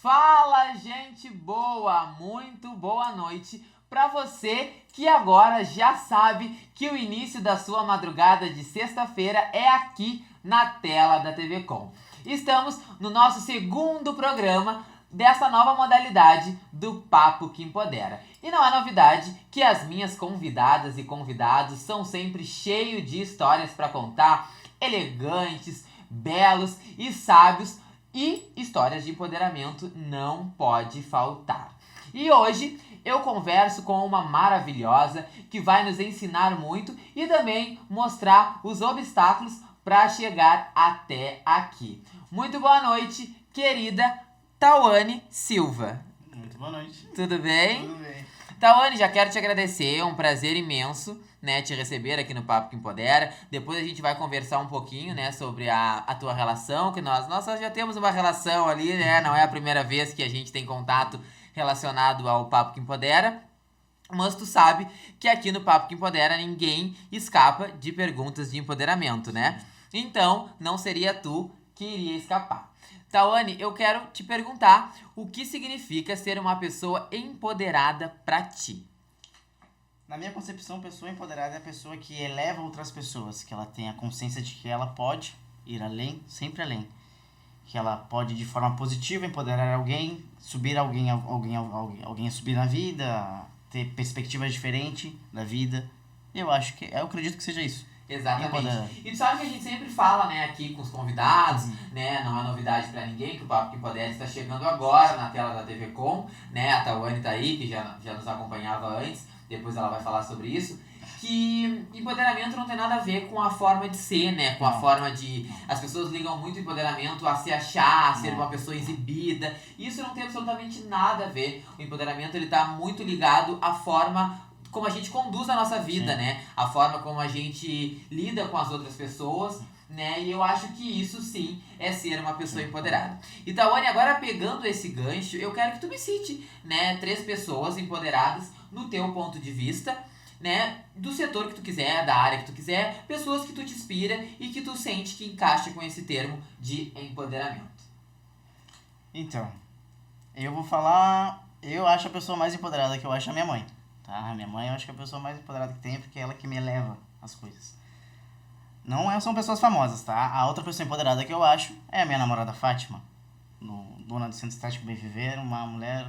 Fala, gente boa! Muito boa noite para você que agora já sabe que o início da sua madrugada de sexta-feira é aqui na tela da TV Com. Estamos no nosso segundo programa dessa nova modalidade do Papo que Empodera. E não é novidade que as minhas convidadas e convidados são sempre cheios de histórias para contar, elegantes, belos e sábios, e histórias de empoderamento não pode faltar. E hoje eu converso com uma maravilhosa que vai nos ensinar muito e também mostrar os obstáculos para chegar até aqui. Muito boa noite, querida Tawane Silva. Muito boa noite. Tudo bem? Tudo bem. Tawane, já quero te agradecer, é um prazer imenso, né, te receber aqui no Papo que Empodera. Depois a gente vai conversar um pouquinho, né, sobre a tua relação, que nós já temos uma relação ali, né, não é a primeira vez que a gente tem contato relacionado ao Papo que Empodera. Mas tu sabe que aqui no Papo que Empodera ninguém escapa de perguntas de empoderamento, né? Então, não seria tu que iria escapar. Tawane, eu quero te perguntar o que significa ser uma pessoa empoderada pra ti? Na minha concepção, pessoa empoderada é a pessoa que eleva outras pessoas, que ela tem a consciência de que ela pode ir além, sempre além. Que ela pode, de forma positiva, empoderar alguém, subir alguém a subir na vida, ter perspectivas diferentes da vida. Eu acredito que seja isso. Exatamente. E tu sabe que a gente sempre fala, né, aqui com os convidados, né, não é novidade pra ninguém que o Papo que Empodera está chegando agora na tela da TV Com, né, a Tawane tá aí, que já nos acompanhava antes, depois ela vai falar sobre isso, que empoderamento não tem nada a ver com a forma de ser, né, com a forma de... As pessoas ligam muito o empoderamento a se achar, a ser uma pessoa exibida, isso não tem absolutamente nada a ver. O empoderamento, ele tá muito ligado à forma como a gente conduz a nossa vida, né? A forma como a gente lida com as outras pessoas, né? E eu acho que isso sim é ser uma pessoa empoderada. E Tawane, agora pegando esse gancho, eu quero que tu me cite, né, 3 pessoas empoderadas no teu ponto de vista, né, do setor que tu quiser, da área que tu quiser, pessoas que tu te inspira e que tu sente que encaixa com esse termo de empoderamento. Então, eu acho a pessoa mais empoderada que eu acho a minha mãe. Tá? A minha mãe eu acho que é a pessoa mais empoderada que tem, porque é ela que me eleva as coisas. São pessoas famosas, tá? A outra pessoa empoderada que eu acho é a minha namorada Fátima, dona do Centro Estético Bem Viver, uma mulher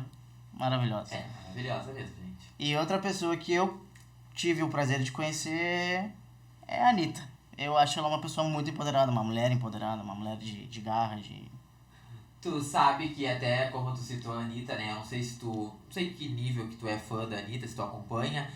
maravilhosa. É, maravilhosa mesmo, gente. E outra pessoa que eu tive o prazer de conhecer é a Anitta. Eu acho ela uma pessoa muito empoderada, uma mulher empoderada, uma mulher de garra, de... Tu sabe que até como tu citou a Anitta, né? Eu não sei que nível que tu é fã da Anitta, se tu acompanha.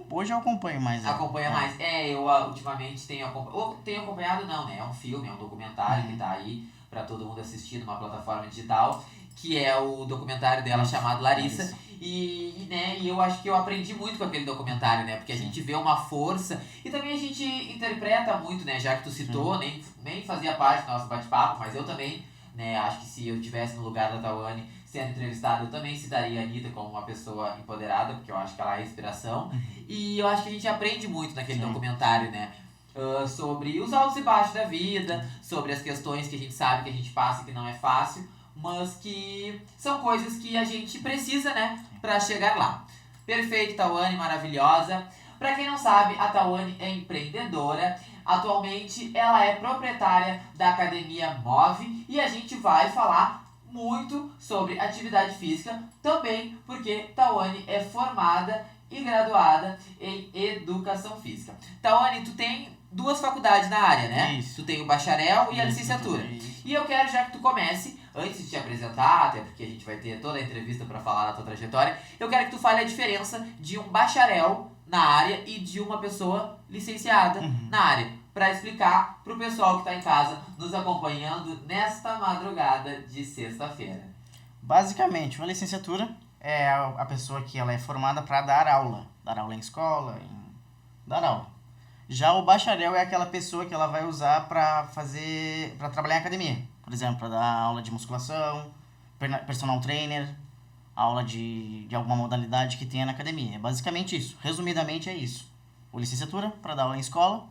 Hoje eu acompanho mais. Acompanha mais. Eu ultimamente tenho acompanhado, não, né? É um filme, é um documentário que tá aí pra todo mundo assistir numa plataforma digital, que é o documentário dela chamado Larissa. E eu acho que eu aprendi muito com aquele documentário, né? Porque a gente vê uma força e também a gente interpreta muito, né? Já que tu citou, nem fazia parte do nosso bate-papo, mas eu também, né, acho que se eu estivesse no lugar da Tawane sendo entrevistada, eu também citaria a Anitta como uma pessoa empoderada, porque eu acho que ela é inspiração. E eu acho que a gente aprende muito naquele documentário, né? Sobre os altos e baixos da vida, sobre as questões que a gente sabe que a gente passa e que não é fácil, mas que são coisas que a gente precisa, né, pra chegar lá. Perfeito, Tawane, maravilhosa. Pra quem não sabe, a Tawane é empreendedora. Atualmente ela é proprietária da Academia Move e a gente vai falar muito sobre atividade física também, porque Tawane é formada e graduada em Educação Física. Tawane, tu tem 2 faculdades na área, né? Isso. Tu tem o bacharel e a licenciatura. E eu quero já que tu comece, antes de te apresentar, até porque a gente vai ter toda a entrevista para falar da tua trajetória, eu quero que tu fale a diferença de um bacharel na área e de uma pessoa licenciada na área, para explicar pro pessoal que tá em casa nos acompanhando nesta madrugada de sexta-feira. Basicamente, uma licenciatura é a pessoa que ela é formada para dar aula em escola, dar aula. Já o bacharel é aquela pessoa que ela vai usar para trabalhar em academia. Por exemplo, para dar aula de musculação, personal trainer, aula de alguma modalidade que tenha na academia. É basicamente isso. Resumidamente é isso. O licenciatura para dar aula em escola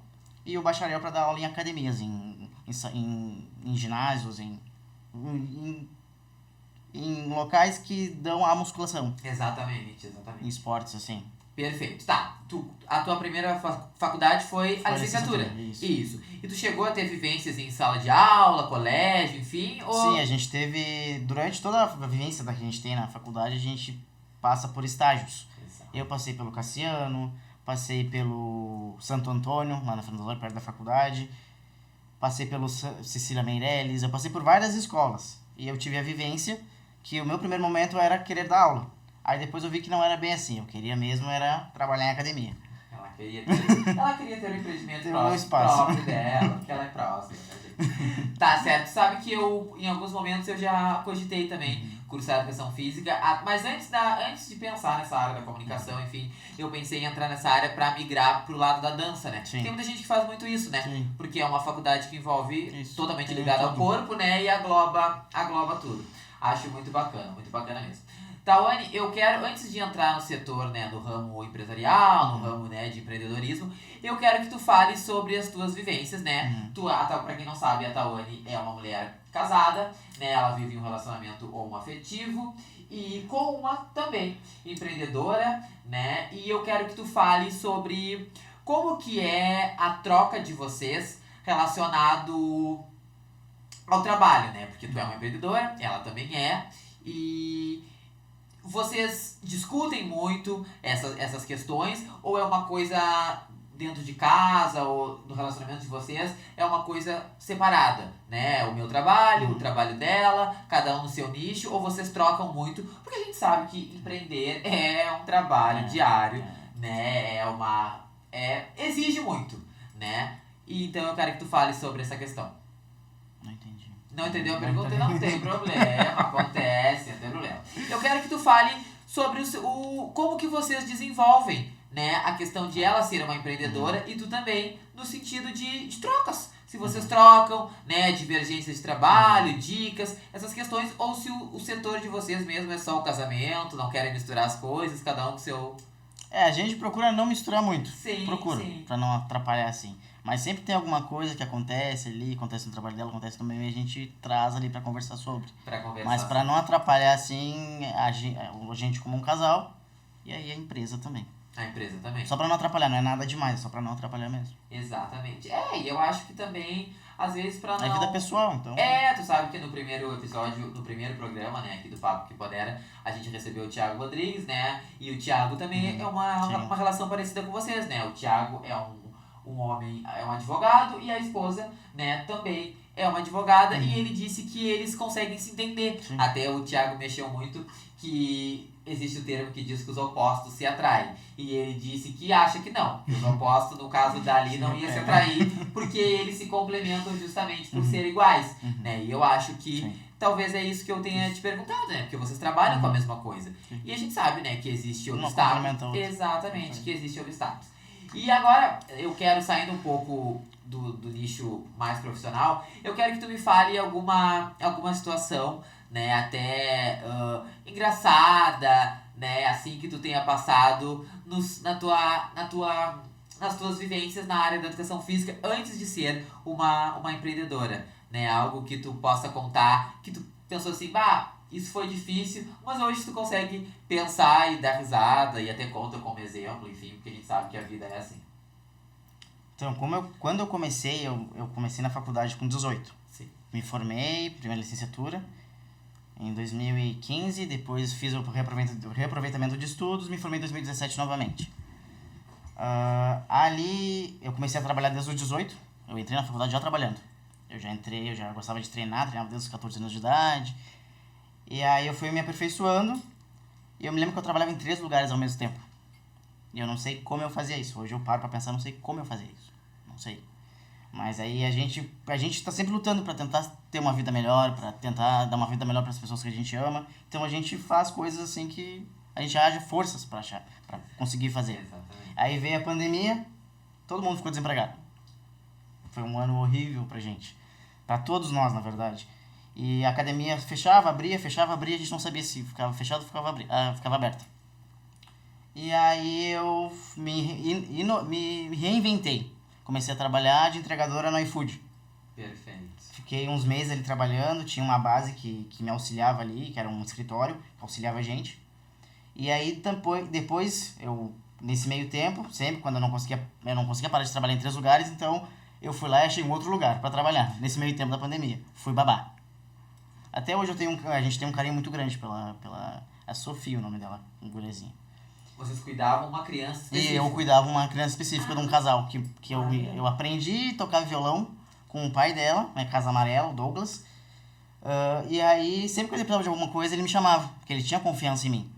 e o bacharel para dar aula em academias, em ginásios, em em locais que dão a musculação, Exatamente, em exatamente. esportes, assim. Perfeito. Tá, a tua primeira faculdade foi a Foi a licenciatura. licenciatura, Isso. E tu chegou a ter vivências em sala de aula, colégio, enfim? Sim, Ou... a gente teve, durante toda a vivência que a gente tem na faculdade, a gente passa por estágios. Exato. Eu passei pelo Cassiano, passei pelo Santo Antônio, lá na Fernando Antônio, perto da faculdade, passei pelo Cecília Meirelles, eu passei por várias escolas. E eu tive a vivência que o meu primeiro momento era querer dar aula. Aí depois eu vi que não era bem assim, eu queria mesmo era trabalhar em academia. Ela queria ter um empreendimento Ter o meu espaço. próprio dela, porque ela é próxima, né, gente? Tá certo, sabe que eu, em alguns momentos, eu já cogitei também cursar educação física, mas antes de pensar nessa área da comunicação, enfim, eu pensei em entrar nessa área pra migrar pro lado da dança, né? Sim. Tem muita gente que faz muito isso, né? Sim. Porque é uma faculdade que envolve Isso. totalmente Tem ligada ao tudo. corpo, né? E agloba tudo. Acho muito bacana mesmo. Tawane, eu quero, antes de entrar no setor, né, no ramo empresarial, no ramo, né, de empreendedorismo, eu quero que tu fale sobre as tuas vivências, né? Pra quem não sabe, a Tawane é uma mulher casada, né? Ela vive em um relacionamento homoafetivo e com uma também empreendedora, né? E eu quero que tu fale sobre como que é a troca de vocês relacionado ao trabalho, né? Porque tu é uma empreendedora, ela também é, e vocês discutem muito essas questões ou é uma coisa dentro de casa ou no relacionamento de vocês é uma coisa separada, né? O meu trabalho, o trabalho dela, cada um no seu nicho, ou vocês trocam muito, porque a gente sabe que empreender é um trabalho diário, né? Exige muito, né? E então eu quero que tu fale sobre essa questão. Não entendi. Não entendeu a pergunta? Não tem problema, acontece, não tem problema. Eu quero que tu fale sobre como que vocês desenvolvem, né, a questão de ela ser uma empreendedora e tu também, no sentido de trocas. Se vocês trocam, né, divergências de trabalho, dicas, essas questões, ou se o setor de vocês mesmo é só o casamento, não querem misturar as coisas, cada um com seu... A gente procura não misturar muito. Sim, sim. Pra não atrapalhar assim. Mas sempre tem alguma coisa que acontece ali, acontece no trabalho dela, acontece no meu, e a gente traz ali pra conversar sobre. Mas pra não atrapalhar assim, a gente como um casal, e aí a empresa também. A empresa também. Só pra não atrapalhar, não é nada demais, é só pra não atrapalhar mesmo. Exatamente. E eu acho que também, às vezes, pra não... É vida pessoal, então. Tu sabe que no primeiro episódio, no primeiro programa, né, aqui do Papo Que Podera, a gente recebeu o Thiago Rodrigues, né, e o Thiago também é uma relação parecida com vocês, né, o Thiago é um homem, é um advogado, e a esposa, né, também é uma advogada, e ele disse que eles conseguem se entender. Sim. Até o Thiago mexeu muito que existe o termo que diz que os opostos se atraem. E ele disse que acha que não. Que os opostos, no caso dali, não iam se atrair, porque eles se complementam justamente por serem iguais. Né? E eu acho que talvez é isso que eu tenha te perguntado, né? Porque vocês trabalham com a mesma coisa. E a gente sabe, né, que existe obstáculos. Exatamente, que existe obstáculos. E agora, eu quero, saindo um pouco do nicho mais profissional, eu quero que tu me fale alguma situação, né, até engraçada, né, assim, que tu tenha passado nas tuas vivências na área da educação física antes de ser uma empreendedora, né, algo que tu possa contar, que tu pensou assim, isso foi difícil, mas hoje tu consegue pensar e dar risada e até conta como exemplo, enfim, porque a gente sabe que a vida é assim. Então, quando eu comecei, eu comecei na faculdade com 18. Sim. Me formei, primeira licenciatura, em 2015, depois fiz o reaproveitamento de estudos, me formei em 2017 novamente. Ali eu comecei a trabalhar desde os 18, eu entrei na faculdade já trabalhando. Eu já gostava de treinava desde os 14 anos de idade. E aí eu fui me aperfeiçoando, e eu me lembro que eu trabalhava em 3 lugares ao mesmo tempo. E eu não sei como eu fazia isso. Hoje eu paro pra pensar, não sei como eu fazia isso. Não sei. Mas aí a gente tá sempre lutando pra tentar ter uma vida melhor, pra tentar dar uma vida melhor pras pessoas que a gente ama. Então a gente faz coisas assim que a gente haja forças pra conseguir fazer. Exatamente. Aí veio a pandemia, todo mundo ficou desempregado. Foi um ano horrível pra gente. Pra todos nós, na verdade. E a academia fechava, abria, a gente não sabia se ficava fechado ou ficava aberta. E aí eu me reinventei. Comecei a trabalhar de entregadora no iFood. Perfeito. fiquei uns meses ali trabalhando, tinha uma base que me auxiliava ali, que era um escritório, que auxiliava a gente. E aí depois eu, nesse meio tempo, sempre quando eu não conseguia parar de trabalhar em 3 lugares, então eu fui lá e achei um outro lugar pra trabalhar, nesse meio tempo da pandemia. Fui babá. Até hoje a gente tem um carinho muito grande pela a Sofia, o nome dela, um guriazinho. Vocês cuidavam uma criança E específica. eu cuidava uma criança específica de um casal, que eu aprendi a tocar violão com o pai dela, né, Casa Amarela, o Douglas. E aí, sempre que ele precisava de alguma coisa, ele me chamava, porque ele tinha confiança em mim.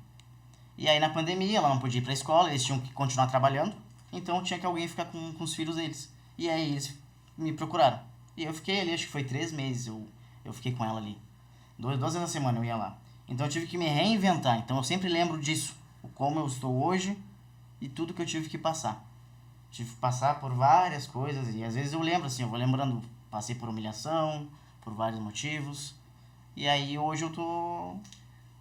E aí, na pandemia, ela não podia ir pra escola, eles tinham que continuar trabalhando, então tinha que alguém ficar com os filhos deles. E aí, eles me procuraram. E eu fiquei ali, acho que foi 3 meses, eu fiquei com ela ali. 2 vezes na semana eu ia lá. Então eu tive que me reinventar. Então eu sempre lembro disso. Como eu estou hoje e tudo que eu tive que passar. Tive que passar por várias coisas e às vezes eu lembro assim, eu vou lembrando, passei por humilhação, por vários motivos. E aí hoje eu tô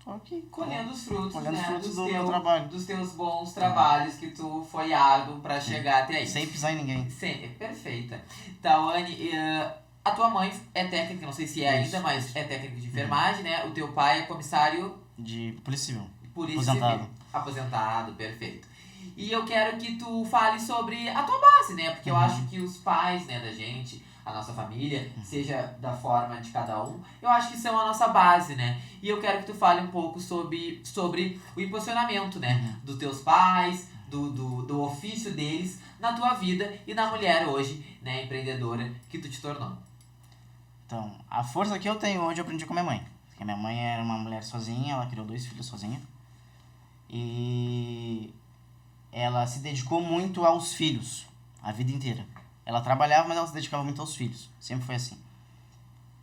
aqui. Colhendo os frutos, colhendo né? os frutos dos do meu trabalho. Dos teus bons trabalhos que tu foi árduo pra chegar até aí. Sem pisar em ninguém. Sim, perfeita. Tawane, a tua mãe é técnica, não sei se é Isso, ainda, mas é técnica de enfermagem, né? O teu pai é comissário De polícia civil. polícia Aposentado. civil. Aposentado, perfeito. E eu quero que tu fale sobre a tua base, né? Porque eu acho que os pais, né, da gente, a nossa família, seja da forma de cada um, eu acho que são a nossa base, né? E eu quero que tu fale um pouco sobre o impulsionamento, né? Dos teus pais, do ofício deles na tua vida e na mulher hoje, né, empreendedora, que tu te tornou. Então, a força que eu tenho hoje eu aprendi com minha mãe. Porque minha mãe era uma mulher sozinha, ela criou 2 filhos sozinha. E ela se dedicou muito aos filhos, a vida inteira. Ela trabalhava, mas ela se dedicava muito aos filhos. Sempre foi assim.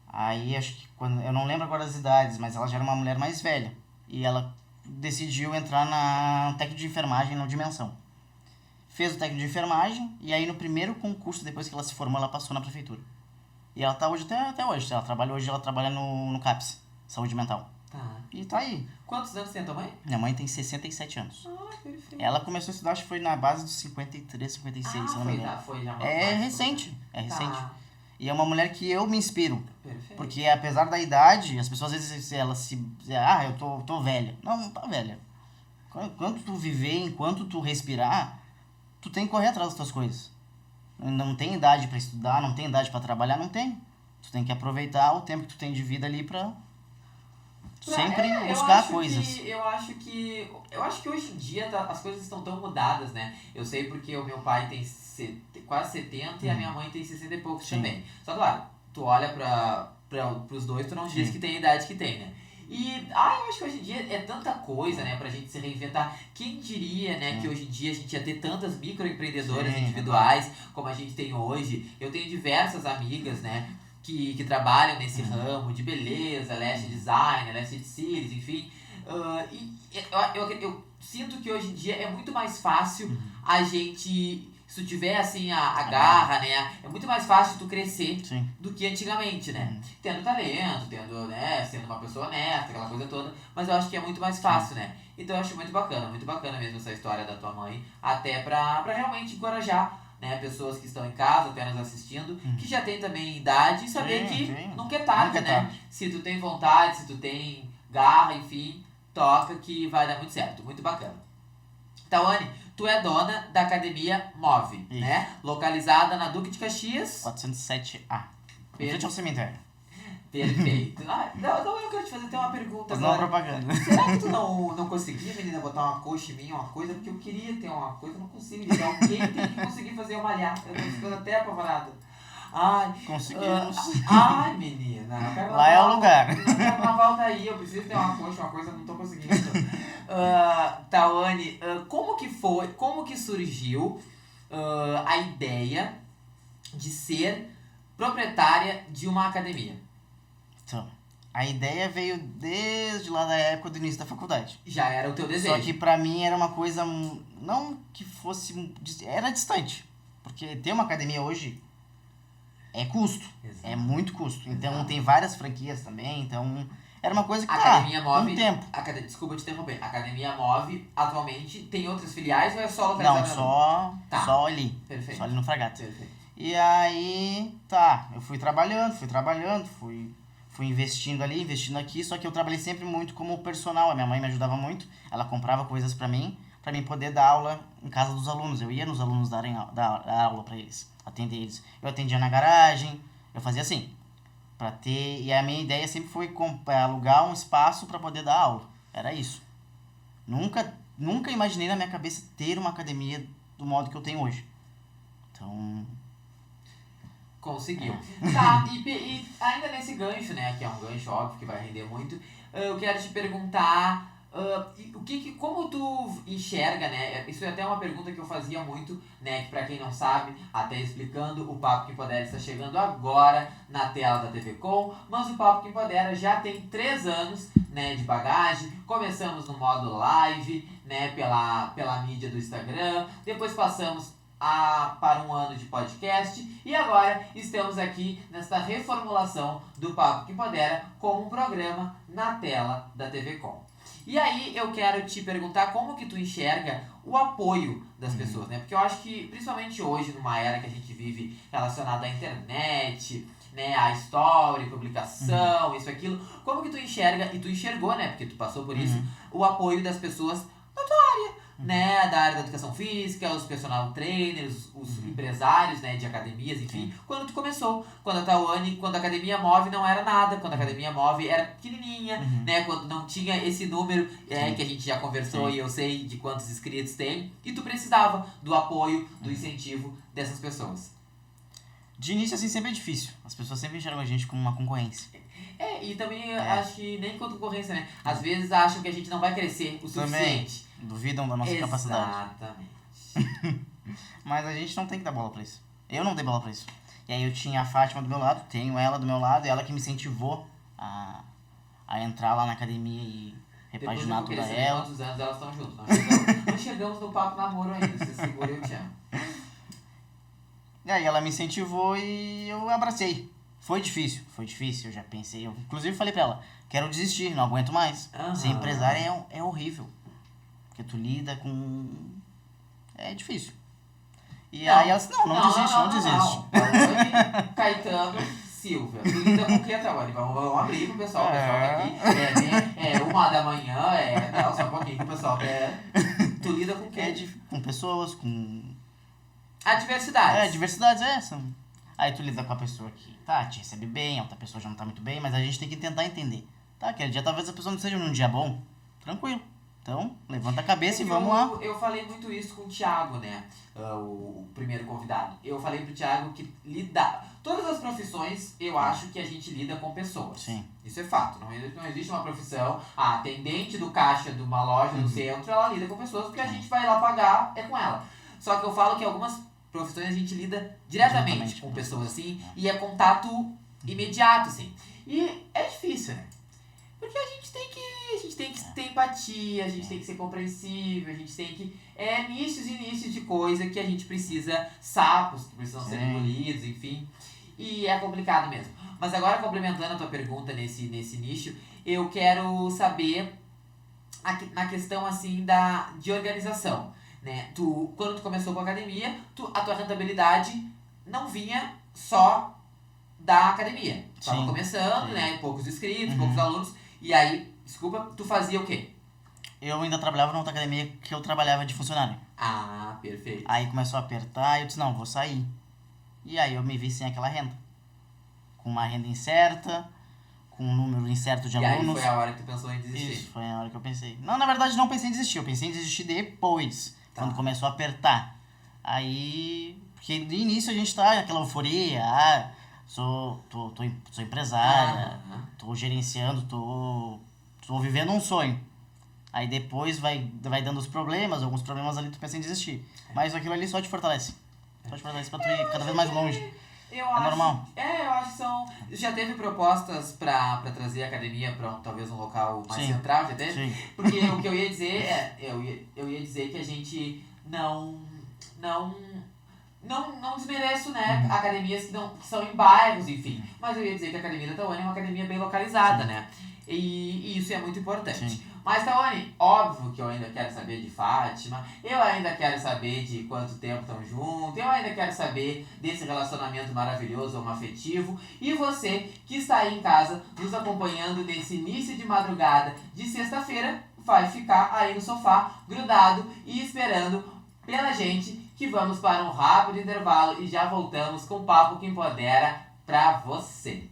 Aí, acho que eu não lembro agora das idades, mas ela já era uma mulher mais velha. E ela decidiu entrar na técnico de enfermagem na Dimensão. Fez o técnico de enfermagem e aí no primeiro concurso, depois que ela se formou, ela passou na prefeitura. E ela tá hoje até hoje. Ela trabalha no CAPS, Saúde Mental. Tá. E tá aí. Quantos anos tem a tua mãe? Minha mãe tem 67 anos. Ah, perfeito. Ela começou a estudar, acho que foi na base dos 53, 56, se não me engano. Foi já uma É parte, recente, é recente. Tá, E é uma mulher que eu me inspiro. perfeito. Porque apesar da idade, as pessoas às vezes elas eu tô velha. Não tá velha. Enquanto tu viver, enquanto tu respirar, tu tem que correr atrás das tuas coisas. Não tem idade pra estudar, não tem idade pra trabalhar, não tem. Tu tem que aproveitar o tempo que tu tem de vida ali pra sempre buscar coisas. Eu acho que hoje em dia as coisas estão tão mudadas, né? Eu sei porque o meu pai tem quase 70 e a minha mãe tem 60 e poucos também. Só claro, tu olha pros dois, tu não diz que tem a idade que tem, né? E eu acho que hoje em dia é tanta coisa, né, pra gente se reinventar. Quem diria, né, que hoje em dia a gente ia ter tantas microempreendedoras individuais como a gente tem hoje. Eu tenho diversas amigas, né, que trabalham nesse ramo de beleza, lash design, lash series, enfim. Eu sinto que hoje em dia é muito mais fácil a gente, se tu tiver assim a garra, né, é muito mais fácil tu crescer do que antigamente, né? Tendo talento, né, sendo uma pessoa honesta, aquela coisa toda, mas eu acho que é muito mais fácil, né? Então eu acho muito bacana mesmo essa história da tua mãe, até pra realmente encorajar, né, pessoas que estão em casa, até nos assistindo, que já tem também idade, e saber que nunca é tarde, né? Se tu tem vontade, se tu tem garra, enfim, toca que vai dar muito certo. Muito bacana. Tawane, tu é dona da Academia Move, né? Localizada na Duque de Caxias. 407A. Em frente ao cemitério. Perfeito. Não, eu quero te fazer até uma pergunta agora. agora. Propaganda. Será que tu não conseguia, menina, botar uma coxa em mim, uma coisa? Porque eu queria ter uma coisa, eu não consigo. Alguém tem que conseguir fazer eu malhar. Eu tô ficando até apavorado. Conseguimos. Menina. Lá é o lugar. Eu quero uma volta aí, eu preciso ter uma coxa, uma coisa, eu não tô conseguindo. Tawane, como que surgiu a ideia de ser proprietária de uma academia? Então, a ideia veio desde lá da época do início da faculdade. Já era o teu desejo. Só que pra mim era uma coisa, não que fosse, era distante. Porque ter uma academia hoje é custo, é muito custo. Então tem várias franquias também, então era uma coisa que Academia Move, um tempo. Desculpa te interromper, a Academia Move atualmente tem outras filiais ou é só localizada? Não, só ali. Perfeito. Só ali no Fragata. Perfeito. E aí, tá, eu fui trabalhando, fui investindo ali, investindo aqui, só que eu trabalhei sempre muito como personal. A minha mãe me ajudava muito, ela comprava coisas pra mim poder dar aula em casa dos alunos. Eu ia nos alunos dar aula pra eles, atender eles. Eu atendia na garagem, eu fazia assim, pra ter... E a minha ideia sempre foi alugar um espaço pra poder dar aula. Era isso. Nunca imaginei na minha cabeça ter uma academia do modo que eu tenho hoje. Então... Conseguiu. Tá, e ainda nesse gancho, né, que é um gancho óbvio que vai render muito, eu quero te perguntar como tu enxerga, né, isso é até uma pergunta que eu fazia muito, né, que pra quem não sabe, até explicando, o Papo que Empodera está chegando agora na tela da TV Com, mas o Papo que Empodera já tem 3 anos, né, de bagagem. Começamos no modo live, né, pela mídia do Instagram, depois passamos para um ano de podcast e agora estamos aqui nesta reformulação do Papo que Empodera como um programa na tela da TV Com. E aí eu quero te perguntar como que tu enxerga o apoio das pessoas, né? Porque eu acho que, principalmente hoje, numa era que a gente vive relacionada à internet, né, a story, publicação, isso, aquilo, como que tu enxerga, e tu enxergou, né, porque tu passou por isso, o apoio das pessoas da tua área, né, da área da educação física, os personal trainers, os empresários, né, de academias, enfim, quando tu começou, quando a Tawane, quando a Academia Move não era nada, quando a Academia Move era pequenininha, né, quando não tinha esse número que a gente já conversou e eu sei de quantos inscritos tem, e tu precisava do apoio, do incentivo dessas pessoas. De início, assim, sempre é difícil. As pessoas sempre enxergam a gente como uma concorrência. E também acho que nem quanto concorrência, né? Às vezes acham que a gente não vai crescer o suficiente. Também duvidam da nossa capacidade. Exatamente. Mas a gente não tem que dar bola pra isso. Eu não dei bola pra isso. E aí eu tinha a Fátima do meu lado, tenho ela do meu lado, e ela que me incentivou a entrar lá na academia e repaginar toda ela. Quantos anos elas estão juntas? Não chegamos no papo namoro ainda, você segura, eu te amo. E aí ela me incentivou e eu abracei. Foi difícil, eu já pensei. Eu, inclusive falei pra ela, quero desistir, não aguento mais. Ser empresária é horrível. Porque tu lida com... É difícil. E aí ela disse, não desiste. Caetano Silva, tu lida com o que até agora? Vamos abrir pro pessoal, o pessoal tá aqui. É 1h da manhã, não, só um pouquinho que o pessoal quer. Tu lida com o quê? Com pessoas, com... Adversidades. Diversidades é essa. Aí tu lida com a pessoa que, te recebe bem, a outra pessoa já não tá muito bem, mas a gente tem que tentar entender. Aquele dia talvez a pessoa não esteja num dia bom, tranquilo. Então, levanta a cabeça e vamos lá. Eu falei muito isso com o Thiago, né? O primeiro convidado. Eu falei pro Thiago que todas as profissões, eu acho que a gente lida com pessoas. Sim. Isso é fato. Não existe uma profissão, a atendente do caixa de uma loja no centro, ela lida com pessoas porque a gente vai lá pagar, é com ela. Só que eu falo que algumas profissões a gente lida diretamente com pessoas assim, e é contato imediato, assim. E é difícil, né? Porque a gente tem que ter empatia, a gente tem que ser compreensível, a gente tem que... nichos e nichos de coisa que a gente precisa, sapos que precisam ser engolidos, enfim. E é complicado mesmo. Mas agora, complementando a tua pergunta nesse nicho, eu quero saber na questão, assim, de organização, né? Quando tu começou com a academia, a tua rentabilidade não vinha só da academia. Tu tava começando, né? Poucos inscritos, poucos alunos. E aí, tu fazia o quê? Eu ainda trabalhava na outra academia que eu trabalhava de funcionário. Ah, perfeito. Aí começou a apertar e eu disse, não, vou sair. E aí eu me vi sem aquela renda. Com uma renda incerta, com um número incerto de alunos. E aí foi a hora que tu pensou em desistir? Isso, foi a hora que eu pensei. Não, na verdade não pensei em desistir, eu pensei em desistir depois. Quando começou a apertar. Aí, porque de início a gente tá naquela euforia, sou empresária, tô gerenciando, tô vivendo um sonho. Aí depois vai dando os problemas, alguns problemas ali tu pensa em desistir. Mas aquilo ali só te fortalece. Só te fortalece pra tu ir cada vez mais longe. Normal. Eu acho que são... Já teve propostas pra trazer a academia pra talvez um local mais central, já teve? Sim. Porque o que eu ia dizer eu ia dizer que a gente não desmereço, né, academias que são em bairros, enfim. Mas eu ia dizer que a Academia da Tawane é uma academia bem localizada, né? E isso é muito importante. Sim. Mas, Tawane, óbvio que eu ainda quero saber de Fátima, eu ainda quero saber de quanto tempo estão juntos, eu ainda quero saber desse relacionamento maravilhoso, homoafetivo. E você que está aí em casa, nos acompanhando nesse início de madrugada de sexta-feira, vai ficar aí no sofá, grudado e esperando pela gente, que vamos para um rápido intervalo e já voltamos com o Papo que Empodera pra você.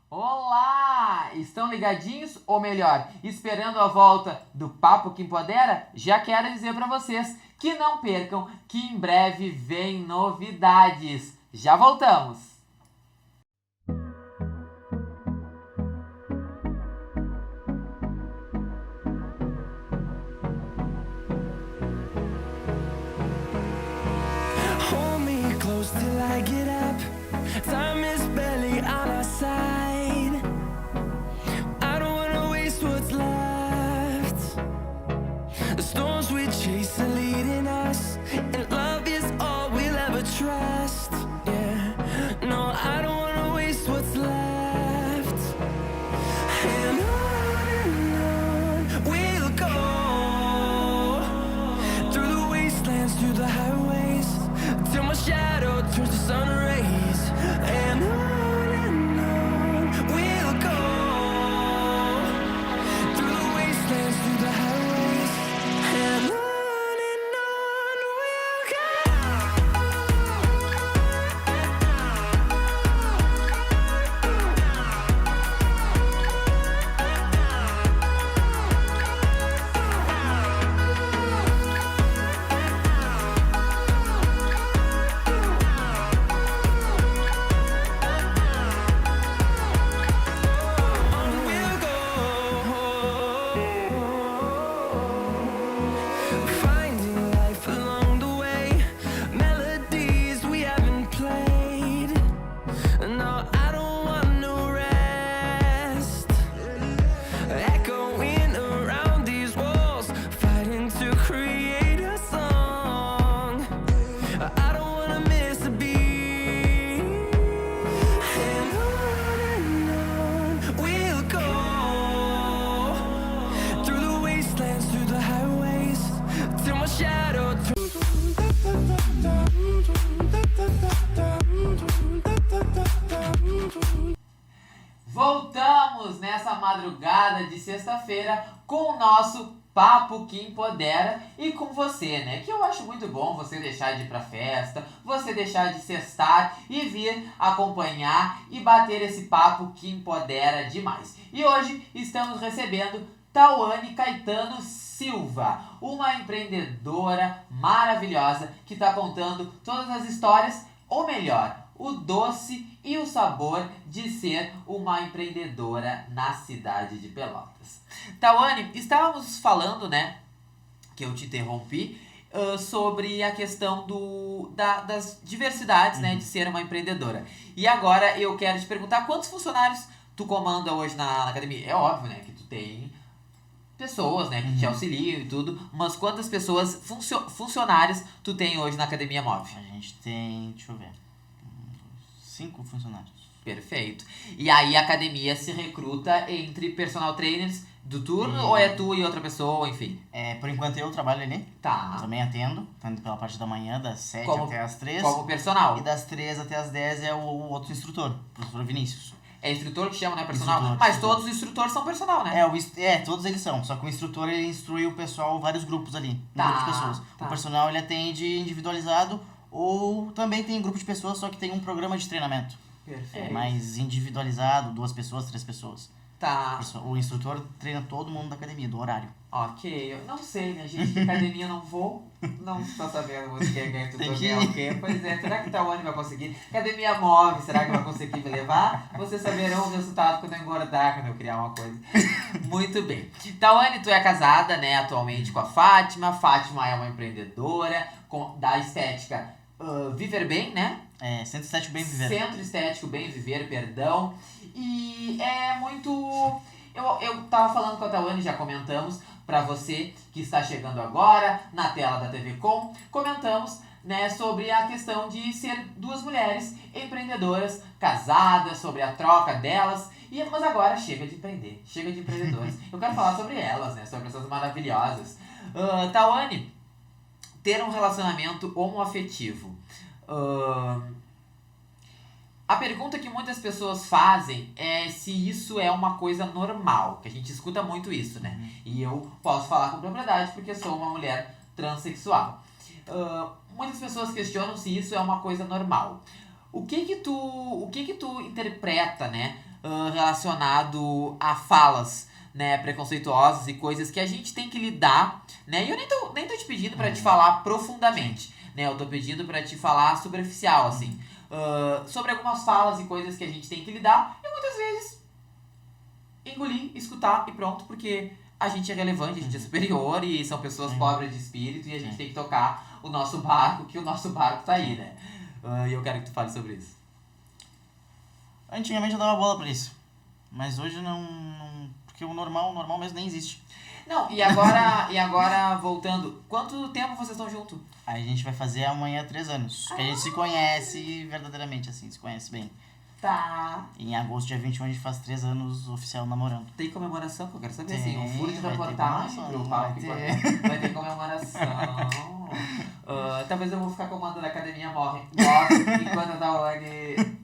Olá! Estão ligadinhos? Ou melhor, esperando a volta do Papo que Empodera? Já quero dizer pra vocês que não percam, que em breve vem novidades. Já voltamos! Hold me close till I get up. Time is barely on our side. I don't wanna waste what's left. The storms we chase are leading us, and love is all we'll ever trust. Yeah, no, I don't wanna waste what's left. And on we'll go, through the wastelands, through the highways, till my shadow turns to sun rays. And on we'll go, through the wastelands, through the highways. And on we'll finding life along the way, melodies we haven't played. No, I don't want no rest. Echoing around these walls, fighting to create a song. I don't wanna miss a beat. And on we'll go, through the wastelands, through the highways, till my shadow Voltamos nessa madrugada de sexta-feira com o nosso Papo que Empodera e com você, né? Que eu acho muito bom você deixar de ir pra festa, você deixar de sextar e vir acompanhar e bater esse papo que empodera demais. E hoje estamos recebendo Tawane Caetano Silva, uma empreendedora maravilhosa que está contando todas as histórias, ou melhor, o doce e o sabor de ser uma empreendedora na cidade de Pelotas. Tawane, estávamos falando, né, que eu te interrompi, sobre a questão das diversidades, né, de ser uma empreendedora. E agora eu quero te perguntar quantos funcionários tu comanda hoje na academia. É óbvio, né, que tu tem pessoas, né, que te auxiliam e tudo, mas quantas pessoas, funcionários, tu tem hoje na Academia Move? A gente tem, deixa eu ver, 5 funcionários. Perfeito. E aí a academia se recruta entre personal trainers do turno ou é tu e outra pessoa, enfim? Por enquanto eu trabalho ali. Tá. Eu também atendo pela parte da manhã, das 7 Como- até as 3. Como personal. E das 3 até as 10 é o outro instrutor, o professor Vinícius. É instrutor que chama, né? Personal. Instrutor, Mas instrutor. todos os instrutores são personal, né? Todos eles são. Só que o instrutor, ele instrui o pessoal, vários grupos ali, um Tá, grupo de pessoas. tá. O personal, ele atende individualizado ou também tem grupo de pessoas, só que tem um programa de treinamento. Perfeito. Mais individualizado, 2 pessoas, 3 pessoas. Tá. O instrutor treina todo mundo da academia, do horário. Ok, eu não sei, né, gente? De academia eu não vou. Não tô sabendo você quer ganhar Tem tudo que o quê? Pois é, será que o Tawane vai conseguir? Academia Move, será que vai conseguir me levar? Vocês saberão o resultado quando eu engordar, quando eu criar uma coisa. Muito bem. Tawane, tu é casada, né, atualmente com a Fátima. Fátima é uma empreendedora da estética Viver Bem, né? Centro Estético Bem Viver. Centro Estético Bem Viver, perdão. E é muito... Eu tava falando com a Tawane, já comentamos, pra você que está chegando agora na tela da TV Com, comentamos né, sobre a questão de ser duas mulheres empreendedoras, casadas, sobre a troca delas. Mas agora chega de empreender, chega de empreendedoras. Eu quero falar sobre elas, né, sobre essas maravilhosas. Tawane, ter um relacionamento homoafetivo. A pergunta que muitas pessoas fazem é se isso é uma coisa normal, que a gente escuta muito isso, né? E eu posso falar com propriedade porque sou uma mulher transexual. Muitas pessoas questionam se isso é uma coisa normal. O que tu interpreta, né, relacionado a falas, né, preconceituosas e coisas que a gente tem que lidar, né? E eu nem tô te pedindo pra te falar profundamente, né? Eu tô pedindo pra te falar superficial, assim. Sobre algumas falas e coisas que a gente tem que lidar e muitas vezes engolir, escutar e pronto, porque a gente é relevante, a gente é superior e são pessoas pobres de espírito e a gente tem que tocar o nosso barco, que o nosso barco tá aí, né? E eu quero que tu fale sobre isso. Antigamente eu dava bola pra isso, mas hoje não porque o normal mesmo nem existe. Não, e agora voltando, quanto tempo vocês estão juntos? Aí a gente vai fazer amanhã 3 anos, que a gente se conhece verdadeiramente, assim, se conhece bem. Tá. Em agosto, dia 21, a gente faz 3 anos oficial namorando. Tem comemoração que eu quero saber, Tem, assim, um furo de vai ter reportagem comemoração, pro vai palco ter. vai ter comemoração. Talvez eu vou ficar comandando a academia morre enquanto a Tawane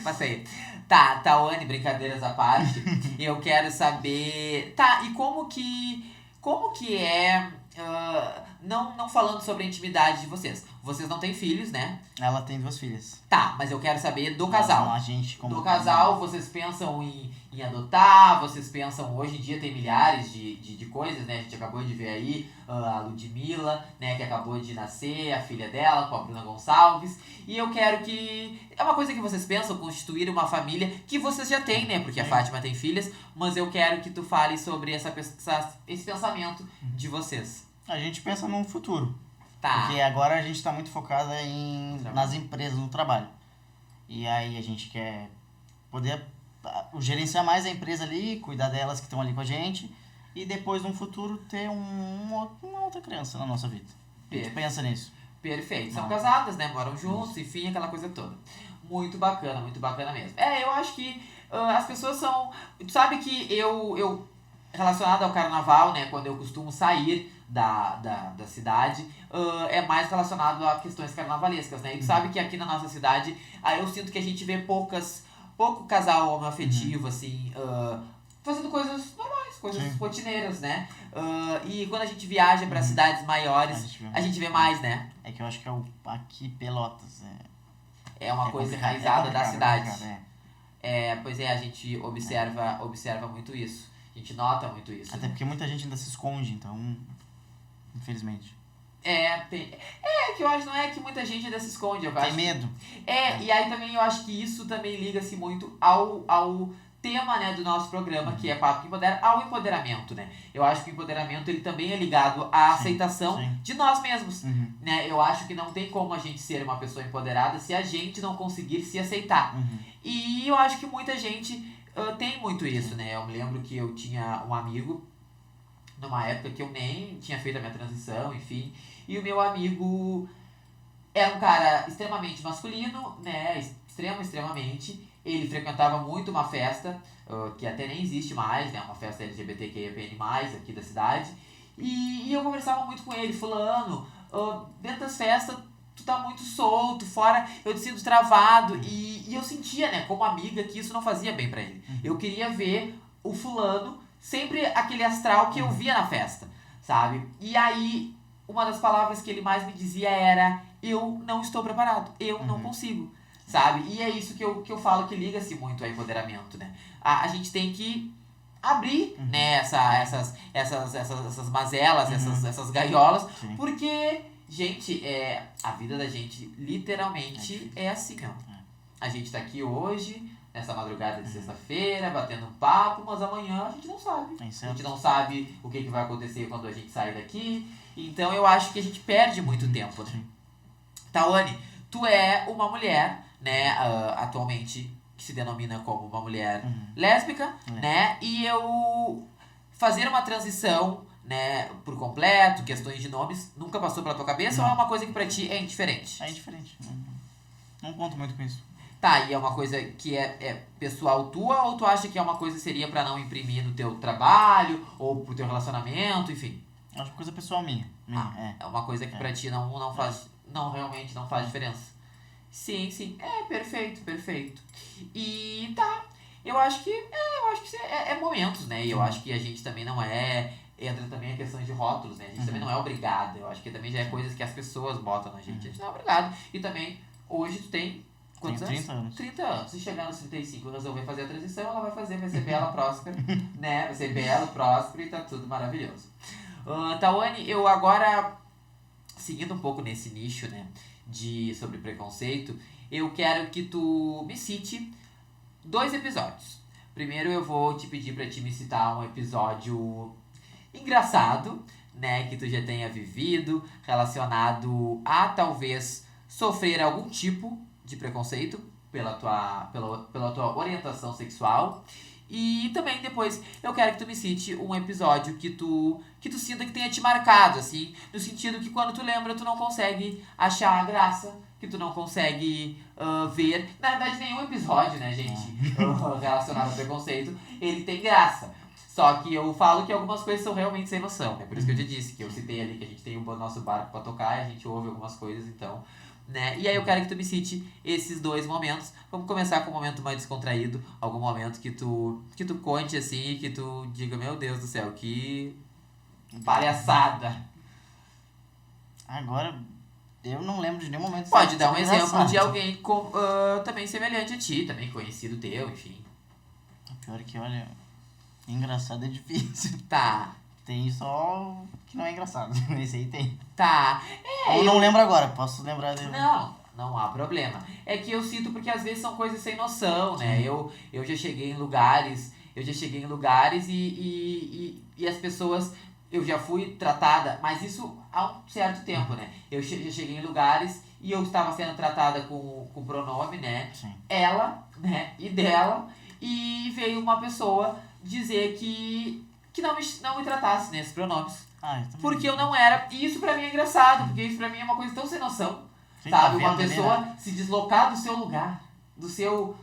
passei. Tá, Tawane, brincadeiras à parte, eu quero saber... Tá, e como que é... não falando sobre a intimidade de vocês. Vocês não têm filhos, né? Ela tem 2 filhas. Tá, mas eu quero saber do casal. A gente, como Do casal, vocês pensam em adotar, vocês pensam, hoje em dia tem milhares de coisas, né? A gente acabou de ver aí a Ludmilla, né? Que acabou de nascer, a filha dela, com a Bruna Gonçalves. E eu quero que... É uma coisa que vocês pensam, constituir uma família, que vocês já têm, né? Porque a Fátima tem filhas, mas eu quero que tu fale sobre esse pensamento de vocês. A gente pensa num futuro. Tá. Porque agora a gente tá muito focada nas empresas, no trabalho. E aí a gente quer poder gerenciar mais a empresa ali, cuidar delas que estão ali com a gente. E depois, no futuro, ter uma outra criança na nossa vida. A gente pensa nisso. Perfeito. São casadas, né? Moram juntos, enfim, aquela coisa toda. Muito bacana mesmo. Eu acho que as pessoas são... Tu sabe que eu relacionado ao carnaval, né? Quando eu costumo sair da cidade, é mais relacionado a questões carnavalescas, né? E tu sabe que aqui na nossa cidade, eu sinto que a gente vê pouco casal homoafetivo, assim, fazendo coisas normais, coisas rotineiras, né? E quando a gente viaja para cidades maiores, a gente vê mais, né? É que eu acho que aqui Pelotas é uma coisa enraizada da cidade. Pois é, a gente observa muito isso. A gente nota muito isso. Até porque muita gente ainda se esconde, então, infelizmente. Que eu acho, não é que muita gente ainda se esconde, eu acho. Tem medo. E aí também eu acho que isso também liga-se muito ao tema, né, do nosso programa, que é Papo que Empodera, ao empoderamento, né? Eu acho que o empoderamento, ele também é ligado à aceitação de nós mesmos, né? Eu acho que não tem como a gente ser uma pessoa empoderada se a gente não conseguir se aceitar. E eu acho que muita gente tem muito isso, né? Eu me lembro que eu tinha um amigo, numa época que eu nem tinha feito a minha transição, enfim, e o meu amigo era um cara extremamente masculino, né? Extremamente. Ele frequentava muito uma festa, que até nem existe mais, né? Uma festa LGBTQIAPN+, aqui da cidade. E eu conversava muito com ele, fulano, dentro das festas tu tá muito solto, fora eu te sinto travado. E eu sentia, né, como amiga, que isso não fazia bem pra ele. Eu queria ver o fulano sempre aquele astral que eu via na festa, sabe? E aí, uma das palavras que ele mais me dizia era: eu não estou preparado, eu não consigo, sabe? E é isso que eu falo, que liga-se muito ao empoderamento, né? A gente tem que abrir, né, essas mazelas, essas gaiolas, porque, gente, a vida da gente literalmente é assim, ó. A gente tá aqui hoje, nessa madrugada de sexta-feira, batendo um papo, mas amanhã a gente não sabe. A gente não sabe o que vai acontecer quando a gente sair daqui. Então eu acho que a gente perde muito tempo, né? Tawane, tu é uma mulher, né, atualmente, que se denomina como uma mulher lésbica, né? E eu fazer uma transição, né, por completo, questões de nomes, nunca passou pela tua cabeça ou é uma coisa que pra ti é indiferente? É indiferente. Não conto muito com isso. Tá, e é uma coisa que é pessoal tua ou tu acha que é uma coisa que seria pra não imprimir no teu trabalho ou pro teu relacionamento, enfim? Acho que coisa pessoal minha. É uma coisa que pra ti não faz, realmente não faz diferença. Sim, perfeito. E tá, eu acho que é momentos, né? E eu acho que a gente também não entra também a questão de rótulos, né? A gente também não é obrigado, eu acho que também já é coisas que as pessoas botam na gente, a gente não é obrigado. E também, hoje tu tem quantos Tenho 30 anos. 30 anos. Se chegar nos 35 e resolver fazer a transição, ela vai ser bela, próspera, né? Vai ser bela, próspera e tá tudo maravilhoso. Tawane, eu agora, seguindo um pouco nesse nicho, né, sobre preconceito, eu quero que tu me cite 2 episódios. Primeiro eu vou te pedir pra te me citar um episódio engraçado, né, que tu já tenha vivido, relacionado a talvez sofrer algum tipo de preconceito pela tua orientação sexual. E também depois eu quero que tu me cite um episódio que tu sinta que tenha te marcado, assim, no sentido que quando tu lembra tu não consegue achar a graça, que tu não consegue ver. Na verdade, nenhum episódio, né, gente, relacionado ao preconceito, ele tem graça. Só que eu falo que algumas coisas são realmente sem noção, né? Por isso que eu te disse, que eu citei ali que a gente tem o nosso barco pra tocar e a gente ouve algumas coisas, então, né? E aí eu quero que tu me cite esses 2 momentos. Vamos começar com um momento mais descontraído, algum momento que tu conte assim, que tu diga, meu Deus do céu, que palhaçada. Agora, eu não lembro de nenhum momento. Pode dar um exemplo de alguém também semelhante a ti, também conhecido teu, enfim. O pior é que, olha, engraçado é difícil. Tá. Tem só que não é engraçado. Esse aí tem. Tá. Eu não lembro agora, posso lembrar dele. Não há problema. É que eu sinto porque às vezes são coisas sem noção, né? Eu já cheguei em lugares, e as pessoas, eu já fui tratada, mas isso há um certo tempo, né? Eu já cheguei em lugares e eu estava sendo tratada com pronome, né? Sim. Ela, né? E dela, e veio uma pessoa dizer que não me tratasse nesses pronomes. Porque eu não era. E isso pra mim é engraçado, porque isso pra mim é uma coisa tão sem noção. Sim, sabe? tá Uma vendo pessoa ali, né? se deslocar do seu lugar, do seu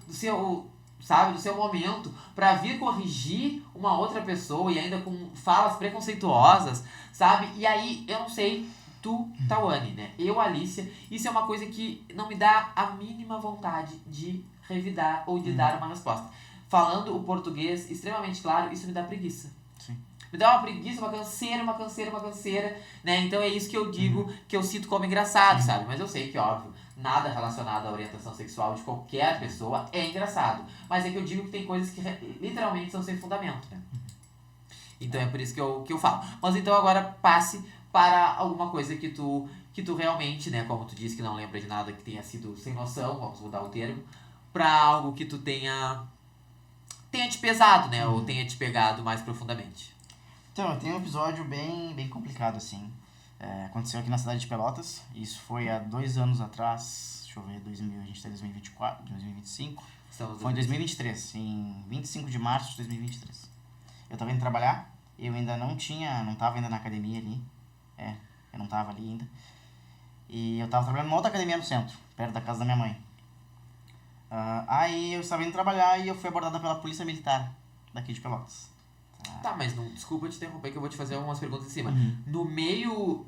sabe, do seu momento, pra vir corrigir uma outra pessoa e ainda com falas preconceituosas, sabe? E aí, eu não sei, tu, Tawane, né? Eu, Alicia, isso é uma coisa que não me dá a mínima vontade de revidar ou de dar uma resposta. Falando o português extremamente claro, isso me dá preguiça. Me dá uma preguiça, uma canseira, né? Então é isso que eu digo, que eu sinto como engraçado, sabe? Mas eu sei que, óbvio, nada relacionado à orientação sexual de qualquer pessoa é engraçado. Mas é que eu digo que tem coisas que literalmente são sem fundamento, né? Então é por isso que eu falo. Mas então agora passe para alguma coisa que tu realmente, né? Como tu disse que não lembra de nada que tenha sido sem noção, vamos mudar o termo, para algo que tu tenha te pesado, né? Ou tenha te pegado mais profundamente. Então, eu tenho um episódio bem complicado, assim. Aconteceu aqui na cidade de Pelotas. Isso foi há 2 anos atrás. Deixa eu ver, a gente tá em 2024, 2025. Foi em 2023, em 25 de março de 2023. Eu tava indo trabalhar, eu ainda não tava ainda na academia ali. Eu não tava ali ainda. E eu tava trabalhando numa outra academia no centro, perto da casa da minha mãe. Aí eu estava indo trabalhar e eu fui abordada pela polícia militar daqui de Pelotas. Tá, mas desculpa te interromper que eu vou te fazer algumas perguntas em cima. No meio,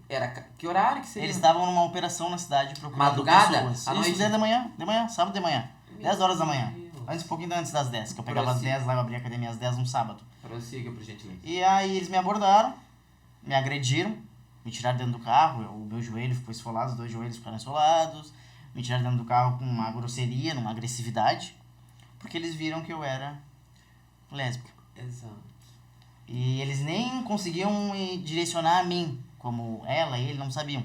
era que horário que seria? Eles estavam numa operação na cidade procurando madrugada? pessoas. À noite? Isso, 10 da manhã, sábado de manhã. 10 horas da manhã. Deus. Um pouquinho antes das 10, que eu pegava às 10 lá, eu abria a academia às 10 no sábado. Prossiga, por gentileza. E aí eles me abordaram, me agrediram, me tiraram dentro do carro, o meu joelho ficou esfolado, os 2 joelhos ficaram esfolados, me tiraram dentro do carro com uma grosseria, numa agressividade, porque eles viram que eu era lésbica. Exato. E eles nem conseguiam me direcionar a mim, como ela e ele não sabiam.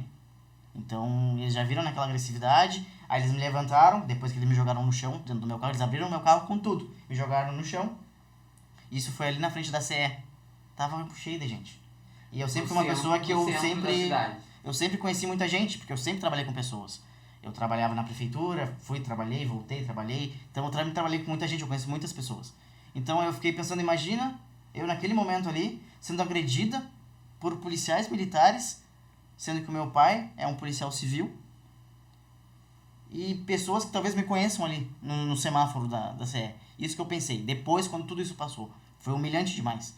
Então, eles já viram naquela agressividade, aí eles me levantaram, depois que eles me jogaram no chão, dentro do meu carro, eles abriram o meu carro com tudo, me jogaram no chão. Isso foi ali na frente da CE. Tava cheio de gente. E eu sempre fui uma pessoa que eu sempre conheci muita gente, porque eu sempre trabalhei com pessoas. Eu trabalhava na prefeitura, trabalhei, voltei, trabalhei. Então eu trabalhei com muita gente, eu conheço muitas pessoas. Então eu fiquei pensando, imagina Eu, naquele momento ali, sendo agredida por policiais militares, sendo que o meu pai é um policial civil, e pessoas que talvez me conheçam ali no semáforo da CE. Isso que eu pensei. Depois, quando tudo isso passou. Foi humilhante demais.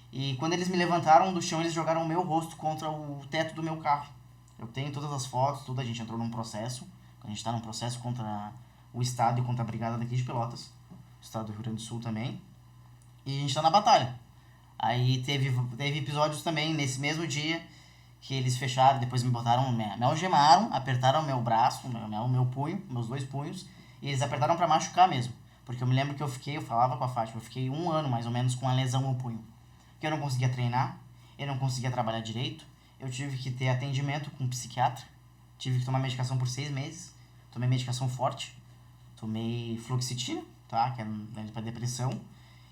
E quando eles me levantaram do chão, eles jogaram o meu rosto contra o teto do meu carro. Eu tenho todas as fotos, tudo. A gente entrou num processo. A gente está num processo contra o Estado e contra a Brigada daqui de Pelotas. O Estado do Rio Grande do Sul também. E a gente está na batalha. Aí teve episódios também, nesse mesmo dia, que eles fecharam, depois me botaram, me algemaram, apertaram meu braço, meu punho, meus 2 punhos, e eles apertaram pra machucar mesmo. Porque eu me lembro que eu falava com a Fátima, eu fiquei 1 ano mais ou menos com a lesão no punho. Que eu não conseguia treinar, eu não conseguia trabalhar direito, eu tive que ter atendimento com um psiquiatra, tive que tomar medicação por 6 meses, tomei medicação forte, tomei fluoxetina, tá, que é pra depressão,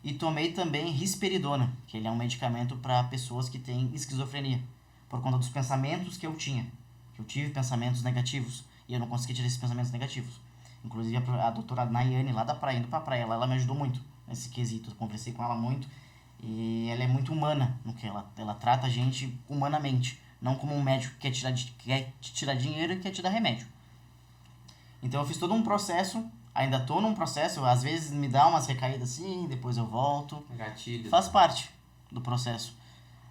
e tomei também risperidona, que ele é um medicamento para pessoas que têm esquizofrenia, por conta dos pensamentos que eu tinha. Que eu tive pensamentos negativos e eu não consegui tirar esses pensamentos negativos. Inclusive a doutora Nayane, lá da praia, indo pra praia, ela me ajudou muito nesse quesito. Eu conversei com ela muito e ela é muito humana no que ela trata a gente humanamente, não como um médico que quer te tirar dinheiro e quer te dar remédio. Então eu fiz todo um processo, ainda tô num processo, às vezes me dá umas recaídas assim, depois eu volto. Gatilho. Faz parte do processo.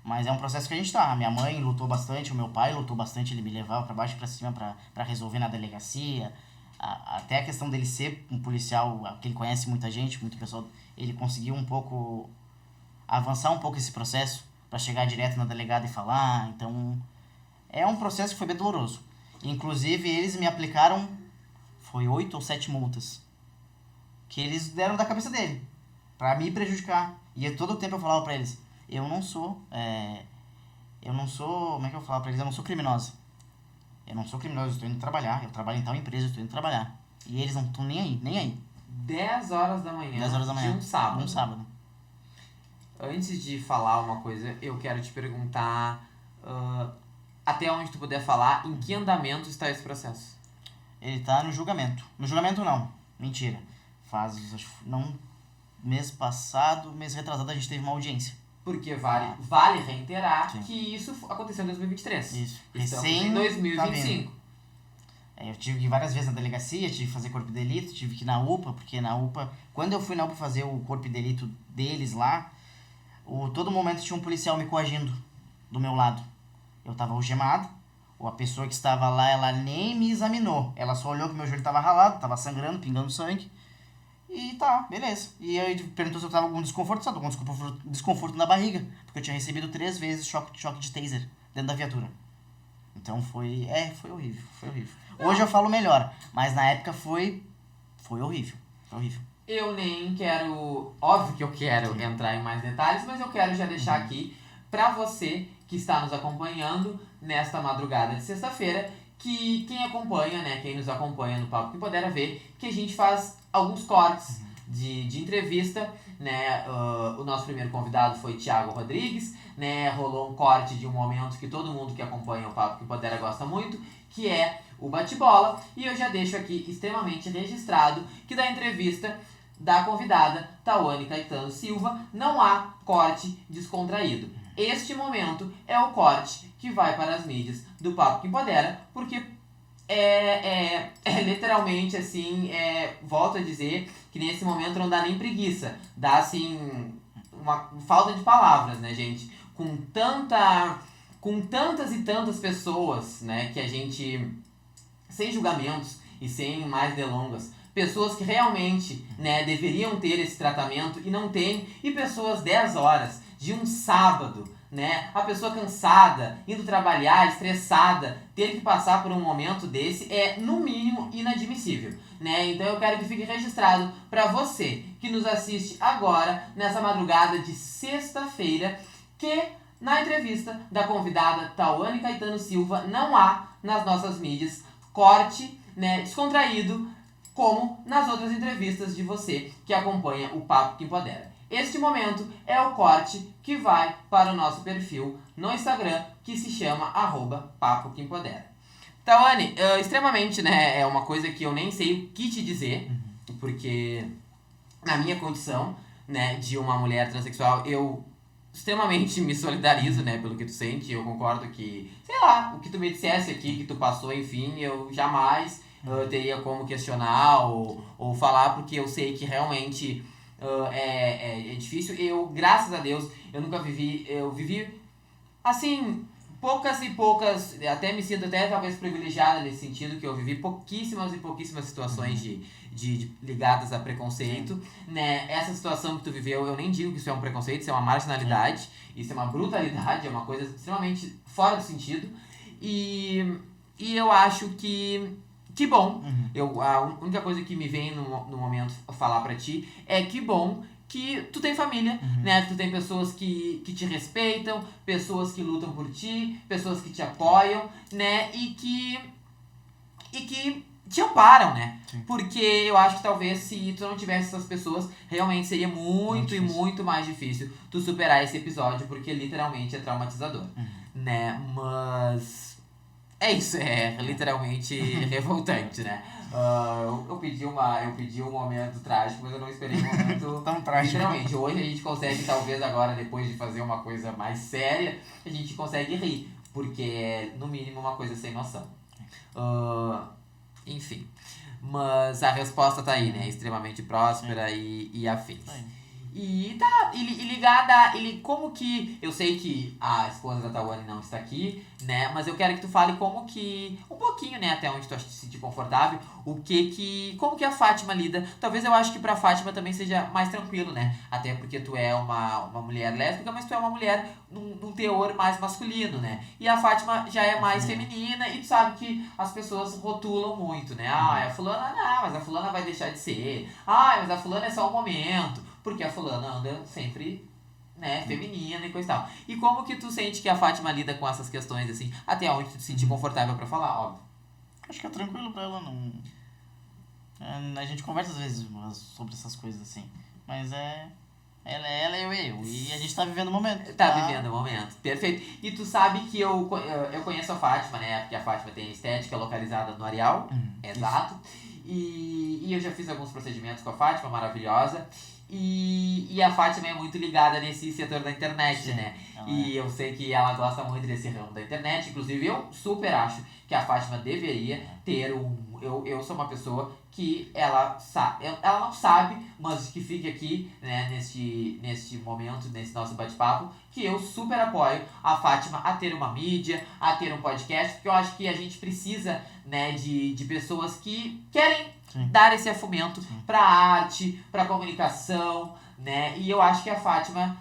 Mas é um processo que a gente tá. A minha mãe lutou bastante, o meu pai lutou bastante, ele me levava pra baixo e pra cima pra resolver na delegacia. Até a questão dele ser um policial, que ele conhece muita gente, muito pessoal, ele conseguiu um pouco avançar um pouco esse processo pra chegar direto na delegada e falar. Então, é um processo que foi bem doloroso. Inclusive, eles me aplicaram, foi 8 ou 7 multas, que eles deram da cabeça dele, pra me prejudicar. E todo o tempo eu falava pra eles, eu não sou, como é que eu falo pra eles? Eu não sou criminosa. Eu não sou criminosa, eu estou indo trabalhar. Eu trabalho em tal empresa, eu estou indo trabalhar. E eles não estão nem aí. 10 horas da manhã. 10 horas da manhã. De um sábado. Um sábado. Antes de falar uma coisa, eu quero te perguntar, até onde tu puder falar, em que andamento está esse processo? Ele tá no julgamento. No julgamento não. Mentira. Mês retrasado a gente teve uma audiência. Porque vale reiterar Sim. que isso aconteceu em 2023. Isso. Estamos Recém em tá 2025. eu tive que ir várias vezes na delegacia, tive que fazer corpo de delito, tive que ir na UPA, porque na UPA, quando eu fui na UPA fazer o corpo de delito deles lá, todo momento tinha um policial me coagindo do meu lado. Eu tava algemado, ou a pessoa que estava lá, ela nem me examinou. Ela só olhou que meu joelho tava ralado, tava sangrando, pingando sangue. E tá, beleza. E aí perguntou se eu tava com desconforto, sabe? Com desconforto na barriga. Porque eu tinha recebido 3 vezes choque de taser dentro da viatura. Então foi horrível, foi horrível. Hoje eu falo melhor, mas na época foi horrível, foi horrível. Eu nem quero, óbvio que eu quero entrar em mais detalhes, mas eu quero já deixar aqui pra você que está nos acompanhando nesta madrugada de sexta-feira, que quem acompanha, né, quem nos acompanha no Papo que Empodera ver, que a gente faz alguns cortes de entrevista, né, o nosso primeiro convidado foi Thiago Rodrigues, né, rolou um corte de um momento que todo mundo que acompanha o Papo que Empodera gosta muito, que é o bate-bola, e eu já deixo aqui extremamente registrado que da entrevista da convidada Tawane Caetano Silva não há corte descontraído. Este momento é o corte que vai para as mídias do Papo que Empodera, porque é literalmente assim, volto a dizer que nesse momento não dá nem preguiça, dá assim uma falta de palavras, né, gente? Com tantas e tantas pessoas, né, que a gente, sem julgamentos e sem mais delongas, pessoas que realmente, né, deveriam ter esse tratamento e não têm, e pessoas 10 horas de um sábado, né, a pessoa cansada, indo trabalhar, estressada, ter que passar por um momento desse é, no mínimo, inadmissível, né? Então eu quero que fique registrado para você que nos assiste agora, nessa madrugada de sexta-feira, que na entrevista da convidada Tawane Caetano Silva não há nas nossas mídias corte, né, descontraído, como nas outras entrevistas de você que acompanha o Papo que Empodera. Este momento é o corte que vai para o nosso perfil no Instagram, que se chama @Papo que Empodera. Tawane, extremamente, né, é uma coisa que eu nem sei o que te dizer, porque na minha condição, né, de uma mulher transexual, eu extremamente me solidarizo, né, pelo que tu sente. Eu concordo que, sei lá, o que tu me dissesse aqui, que tu passou, enfim, eu jamais teria como questionar ou falar, porque eu sei que realmente é difícil. Eu, graças a Deus, eu vivi, assim, poucas e poucas, até me sinto até talvez privilegiada nesse sentido, que eu vivi pouquíssimas e pouquíssimas situações de ligadas a preconceito, né? Essa situação que tu viveu, eu nem digo que isso é um preconceito, isso é uma marginalidade, isso é uma brutalidade, é uma coisa extremamente fora do sentido, e eu acho que bom, a única coisa que me vem no momento falar pra ti é que bom que tu tem família, né? Tu tem pessoas que te respeitam, pessoas que lutam por ti, pessoas que te apoiam, né? E que te amparam, né? Sim. Porque eu acho que talvez se tu não tivesse essas pessoas, realmente seria muito e difícil. muito mais difícil tu superar esse episódio, porque literalmente é traumatizador, né? Mas é isso, é literalmente revoltante, né? Eu pedi um momento trágico, mas eu não esperei um momento Tão trágico. literalmente. Hoje a gente consegue, talvez agora, depois de fazer uma coisa mais séria, a gente consegue rir, porque é, no mínimo, uma coisa sem noção. Enfim, mas a resposta tá aí, né? Extremamente próspera e afins. Tá aí. E ligada, como que, eu sei que a esposa da Tawane não está aqui, né, mas eu quero que tu fale como que, um pouquinho, né, até onde tu se sentir confortável, como que a Fátima lida. Talvez eu acho que pra Fátima também seja mais tranquilo, né, até porque tu é uma mulher lésbica, mas tu é uma mulher num teor mais masculino, né, e a Fátima já é mais feminina, e tu sabe que as pessoas rotulam muito, né, a fulana não, mas a fulana vai deixar de ser, mas a fulana é só um momento, porque a fulana anda sempre, né, feminina e coisa e tal. E como que tu sente que a Fátima lida com essas questões, assim, até onde tu te sentir confortável pra falar, óbvio? Acho que é tranquilo pra ela, não... a gente conversa às vezes sobre essas coisas assim, mas ela e eu, e a gente tá vivendo o momento. Tá vivendo o momento, perfeito. E tu sabe que eu conheço a Fátima, né, porque a Fátima tem estética localizada no Areal, exato, e eu já fiz alguns procedimentos com a Fátima, maravilhosa. E a Fátima é muito ligada nesse setor da internet, Sim, né? E eu sei que ela gosta muito desse ramo da internet. Inclusive, eu super acho que a Fátima deveria ter eu sou uma pessoa que ela não sabe, mas que fique aqui, né, neste momento, nesse nosso bate-papo, que eu super apoio a Fátima a ter uma mídia, a ter um podcast, porque eu acho que a gente precisa, né, de pessoas que querem dar esse fomento pra arte, pra comunicação, né? E eu acho que a Fátima,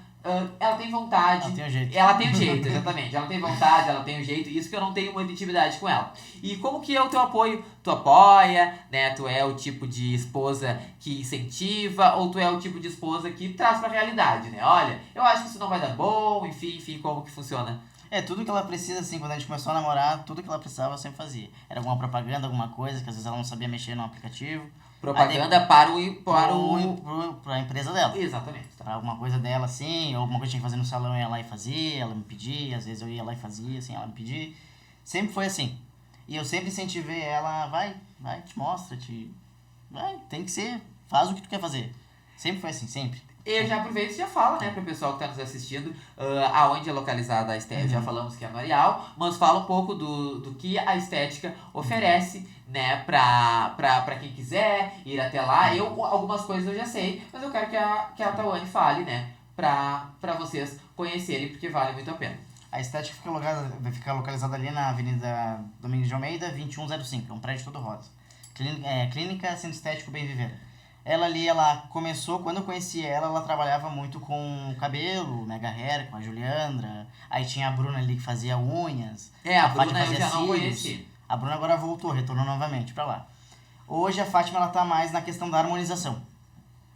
ela tem vontade. Ela tem o jeito. Ela tem o jeito, exatamente. Ela tem vontade, ela tem o jeito. Isso que eu não tenho muita intimidade com ela. E como que é o teu apoio? Tu apoia, né? Tu é o tipo de esposa que incentiva, ou tu é o tipo de esposa que traz pra realidade, né? Olha, eu acho que isso não vai dar bom, enfim, como que funciona? Tudo que ela precisa, assim, quando a gente começou a namorar, tudo que ela precisava eu sempre fazia. Era alguma propaganda, alguma coisa, que às vezes ela não sabia mexer no aplicativo. Propaganda Pra empresa dela. Exatamente. Tá. Pra alguma coisa dela, assim, ou alguma coisa que tinha que fazer no salão, eu ia lá e fazia, ela me pedia, às vezes eu ia lá e fazia, assim, ela me pedia. Sempre foi assim. E eu sempre incentivei ela, vai, te mostra, vai, tem que ser, faz o que tu quer fazer. Sempre foi assim, sempre. Eu já aproveito e já falo, né, pro pessoal que tá nos assistindo, aonde é localizada a estética. Já falamos que é no Areal, mas fala um pouco do que a estética oferece, né, pra quem quiser ir até lá. Algumas coisas eu já sei, mas eu quero que a Tawane fale, né, pra vocês conhecerem, porque vale muito a pena. A estética fica localizada ali na Avenida Domingos de Almeida, 2105, é um prédio todo rosa. Clínica Centro Estético Bem Viver. Ela ali, ela começou, quando eu conheci ela trabalhava muito com cabelo, mega hair, com a Juliandra. Aí tinha a Bruna ali que fazia unhas. A Fátima Bruna eu fazia já não cílios. conheci. A Bruna agora retornou novamente pra lá. Hoje a Fátima, ela tá mais na questão da harmonização.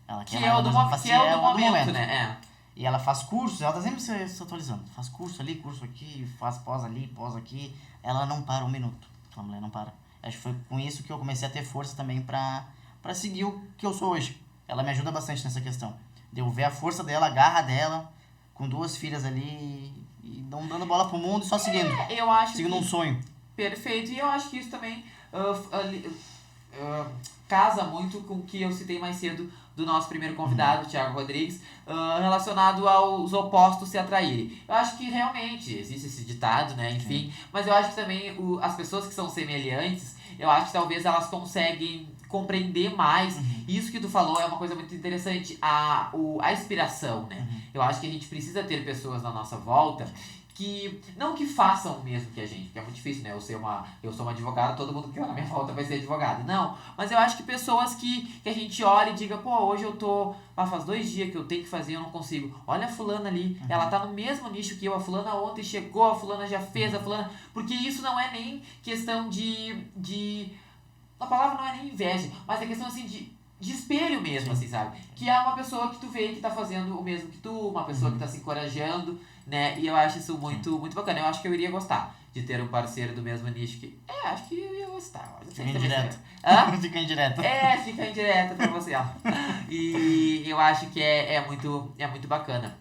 Ela quer Que é o do momento, né? E ela faz cursos, ela tá sempre se atualizando. Faz curso ali, curso aqui, faz pós ali, pós aqui. Ela não para um minuto. A mulher não para. Acho que foi com isso que eu comecei a ter força também pra seguir o que eu sou hoje. Ela me ajuda bastante nessa questão. De eu ver a força dela, a garra dela, com 2 filhas ali, e não dando bola pro mundo e só seguindo. Eu acho seguindo um sonho. Perfeito. E eu acho que isso também casa muito com o que eu citei mais cedo do nosso primeiro convidado, Thiago Rodrigues, relacionado aos opostos se atraírem. Eu acho que realmente existe esse ditado, né, enfim, mas eu acho que também as pessoas que são semelhantes, eu acho que talvez elas conseguem compreender mais. Isso que tu falou é uma coisa muito interessante, a inspiração, né? Eu acho que a gente precisa ter pessoas na nossa volta que, não que façam o mesmo que a gente, porque é muito difícil, né? Eu sou uma advogada, todo mundo que tá na minha volta vai ser advogado. Não, mas eu acho que pessoas que a gente olha e diga, pô, hoje eu tô, faz 2 dias que eu tenho que fazer e eu não consigo. Olha a fulana ali, ela tá no mesmo nicho que eu, a fulana ontem chegou, a fulana já fez, a fulana... Porque isso não é nem questão de... A palavra não é nem inveja, mas é questão assim de espelho mesmo, assim, sabe? Que é uma pessoa que tu vê que tá fazendo o mesmo que tu, uma pessoa que tá se encorajando, né? E eu acho isso muito, muito bacana. Eu acho que eu iria gostar de ter um parceiro do mesmo nicho que... acho que eu ia gostar. Fica indireto. Fica indireto. Fica indireto pra você, ó. E eu acho que é muito bacana.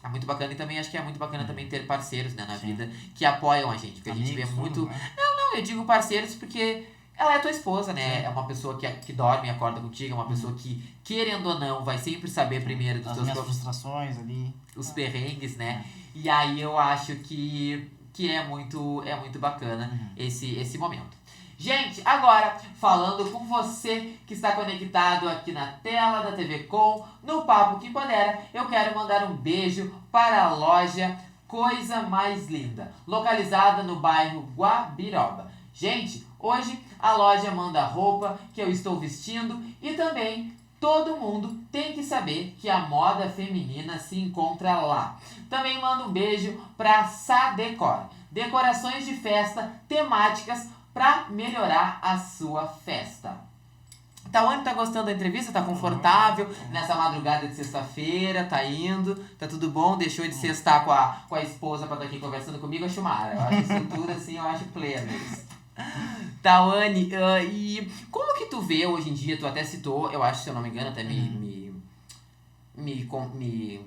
É muito bacana e também acho que é muito bacana também ter parceiros, né, na vida que apoiam a gente. Porque Amigos, a gente vê muito... Né? Não, eu digo parceiros porque... Ela é tua esposa, né? É uma pessoa que dorme e acorda contigo, é uma pessoa que, querendo ou não, vai sempre saber primeiro dos As teus minhas frustrações ali. os perrengues, né? E aí eu acho que é muito bacana esse momento. Gente, agora, falando com você que está conectado aqui na tela da TV Com, no Papo que Empodera, eu quero mandar um beijo para a loja Coisa Mais Linda, localizada no bairro Guabiroba. Gente, hoje a loja manda a roupa que eu estou vestindo e também todo mundo tem que saber que a moda feminina se encontra lá. Também mando um beijo para Sá Decor, decorações de festa temáticas para melhorar a sua festa. Tawane tá gostando da entrevista? Tá confortável nessa madrugada de sexta-feira? Tá indo? Tá tudo bom? Deixou de sextar com a esposa pra estar aqui conversando comigo, a Shumara. Eu acho isso tudo assim, eu acho pleno isso. Tawane, e como que tu vê hoje em dia, tu até citou, eu acho, se eu não me engano, até me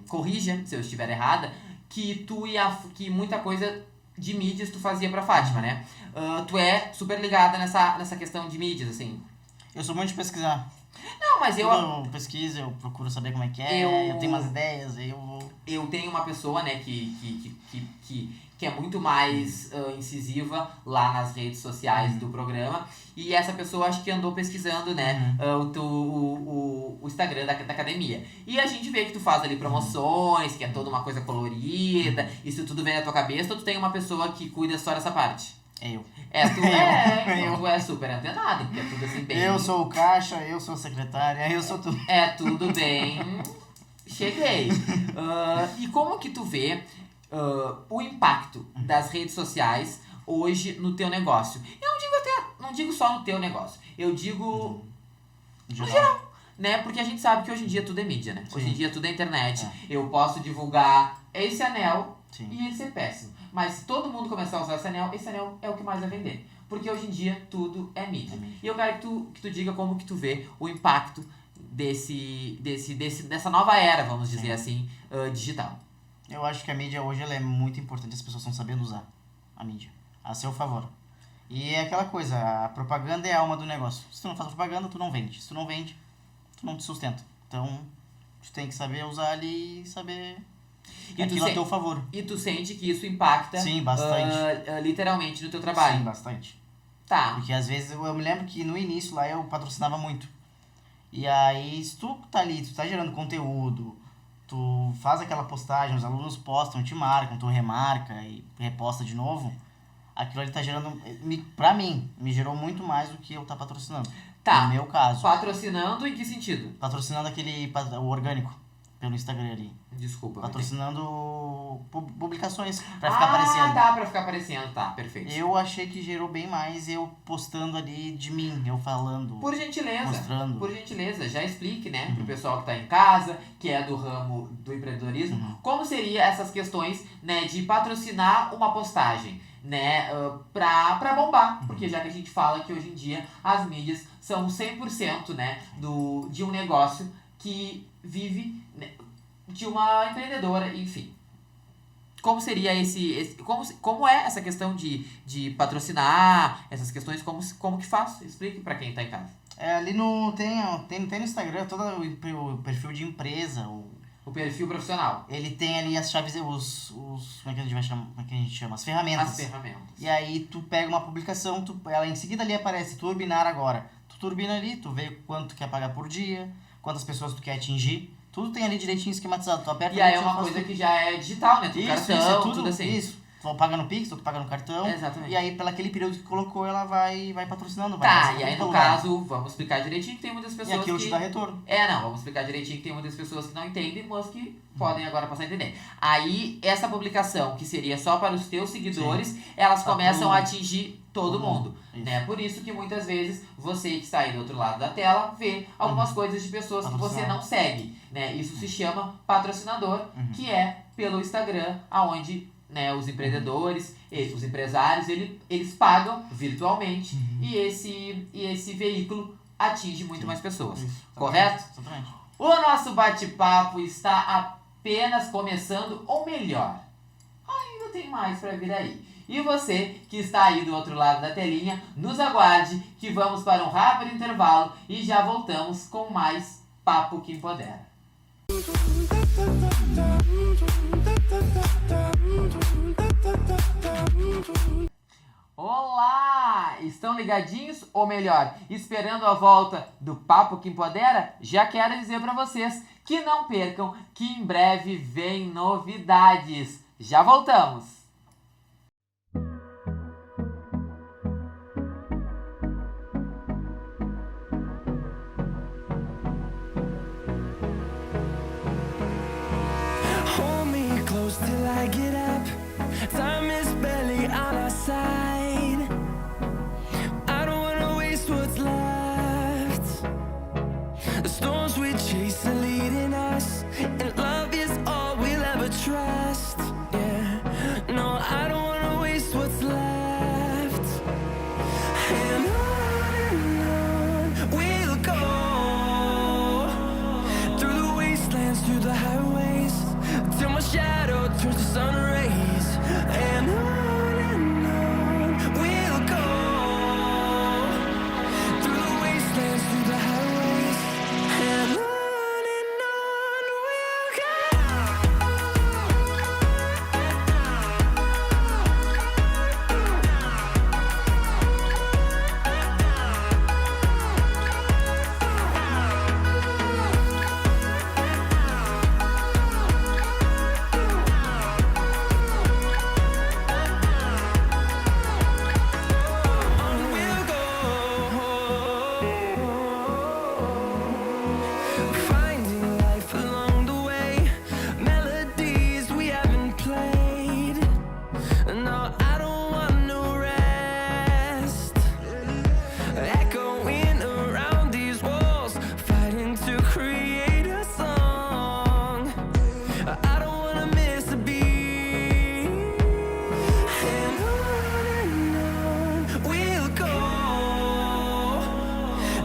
corrija se eu estiver errada, que que muita coisa de mídias tu fazia pra Fátima, né? Tu é super ligada nessa questão de mídias, assim. Eu sou muito de pesquisar. Não, mas Eu pesquiso, eu procuro saber como é que é, eu tenho umas ideias, Eu tenho uma pessoa, né, que é muito mais incisiva lá nas redes sociais do programa. E essa pessoa acho que andou pesquisando, né, o Instagram da academia. E a gente vê que tu faz ali promoções, que é toda uma coisa colorida, isso tudo vem na tua cabeça, ou tu tem uma pessoa que cuida só dessa parte? Eu. Tu é super antenado, porque é tudo assim bem... Eu sou o caixa, eu sou a secretária, eu sou tudo. É tudo bem... Cheguei. E como que tu vê o impacto das redes sociais hoje no teu negócio? Eu não digo só no teu negócio, eu digo no geral, né? Porque a gente sabe que hoje em dia tudo é mídia, né? Sim. Hoje em dia tudo é internet. Eu posso divulgar esse anel e ele ser péssimo. Mas se todo mundo começar a usar esse anel é o que mais vai vender. Porque hoje em dia tudo é mídia. E eu quero que tu diga como que tu vê o impacto dessa nova era, vamos dizer assim, digital. Eu acho que a mídia hoje ela é muito importante, as pessoas estão sabendo usar a mídia a seu favor. E é aquela coisa, a propaganda é a alma do negócio. Se tu não faz propaganda, tu não vende. Se tu não vende, tu não te sustenta. Então, tu tem que saber usar ali e saber aquilo a teu favor. E tu sente que isso impacta Sim, bastante. Literalmente no teu trabalho? Sim, bastante. Tá. Porque às vezes eu me lembro que no início lá eu patrocinava muito. E aí, se tu tá ali, tu tá gerando conteúdo, tu faz aquela postagem, os alunos postam, te marcam, tu remarca e reposta de novo, aquilo ali tá gerando, pra mim, me gerou muito mais do que eu tá patrocinando. Tá. No meu caso. Patrocinando em que sentido? Patrocinando o orgânico pelo Instagram ali. Desculpa. Patrocinando publicações pra ficar aparecendo. Tá, pra ficar aparecendo, tá, perfeito. Eu achei que gerou bem mais eu postando ali de mim, eu falando. Por gentileza, mostrando. Por gentileza, já explique, né, pro pessoal que tá em casa, que é do ramo do empreendedorismo, como seria essas questões, né, de patrocinar uma postagem, né, pra bombar, porque já que a gente fala que hoje em dia as mídias são 100%, né, de um negócio que vive, né, de uma empreendedora, enfim. como seria como é essa questão de patrocinar, essas questões, como que faz? Explique pra quem tá em casa. Ali tem no Instagram todo o perfil de empresa, O perfil profissional. ele tem ali as chaves, como é que a gente vai chamar, como é que a gente chama? As ferramentas. As ferramentas. E aí tu pega uma publicação, ela em seguida ali aparece turbinar agora. Tu turbina ali, tu vê quanto tu quer pagar por dia, quantas pessoas tu quer atingir. Tudo tem ali direitinho esquematizado. Tu aperta E aí ali, é tu uma faz coisa tudo. que já é digital, né? Tu cartão, é tudo assim. Isso. Tu paga no Pix, tu paga no cartão. Exatamente. E aí, pelo aquele período que colocou, ela vai patrocinando. Vai Tá, passando e aí pra no lugar. caso, vamos explicar direitinho que tem muitas E pessoas aquilo que... te dá retorno. Vamos explicar direitinho que tem muitas pessoas que não entendem, mas que podem agora passar a entender. Aí, essa publicação, que seria só para os teus seguidores, elas Pra começam todo a mundo. atingir todo mundo. Isso. Né? Por isso que muitas vezes você que está aí do outro lado da tela vê algumas coisas de pessoas que você não segue. Né? Isso se chama patrocinador, que é pelo Instagram, aonde né, os empreendedores, os empresários, eles pagam virtualmente e esse veículo atinge muito mais pessoas. Isso. Correto? Exatamente. O nosso bate-papo está apenas começando, ou melhor, ainda tem mais para vir aí. E você que está aí do outro lado da telinha, nos aguarde que vamos para um rápido intervalo e já voltamos com mais Papo que Empodera. Olá! Estão ligadinhos? Ou melhor, esperando a volta do Papo que Empodera? Já quero dizer para vocês que não percam que em breve vem novidades. Já voltamos! Hold me close till I get up. Time is barely on our side. I don't wanna waste what's left. The storms we chase are leading us, and love is all we'll ever trust. Yeah, no, I don't wanna waste what's left. And on we'll go, through the wastelands, through the highways, till my shadow turns to sun rays. And on we'll go, through the wastelands, through the highways. And on we'll go. We'll go, finding life along the way, melodies we haven't played. No, I don't want no rest, echoing around these walls, fighting to create a song. I don't wanna miss a beat. And on we'll go,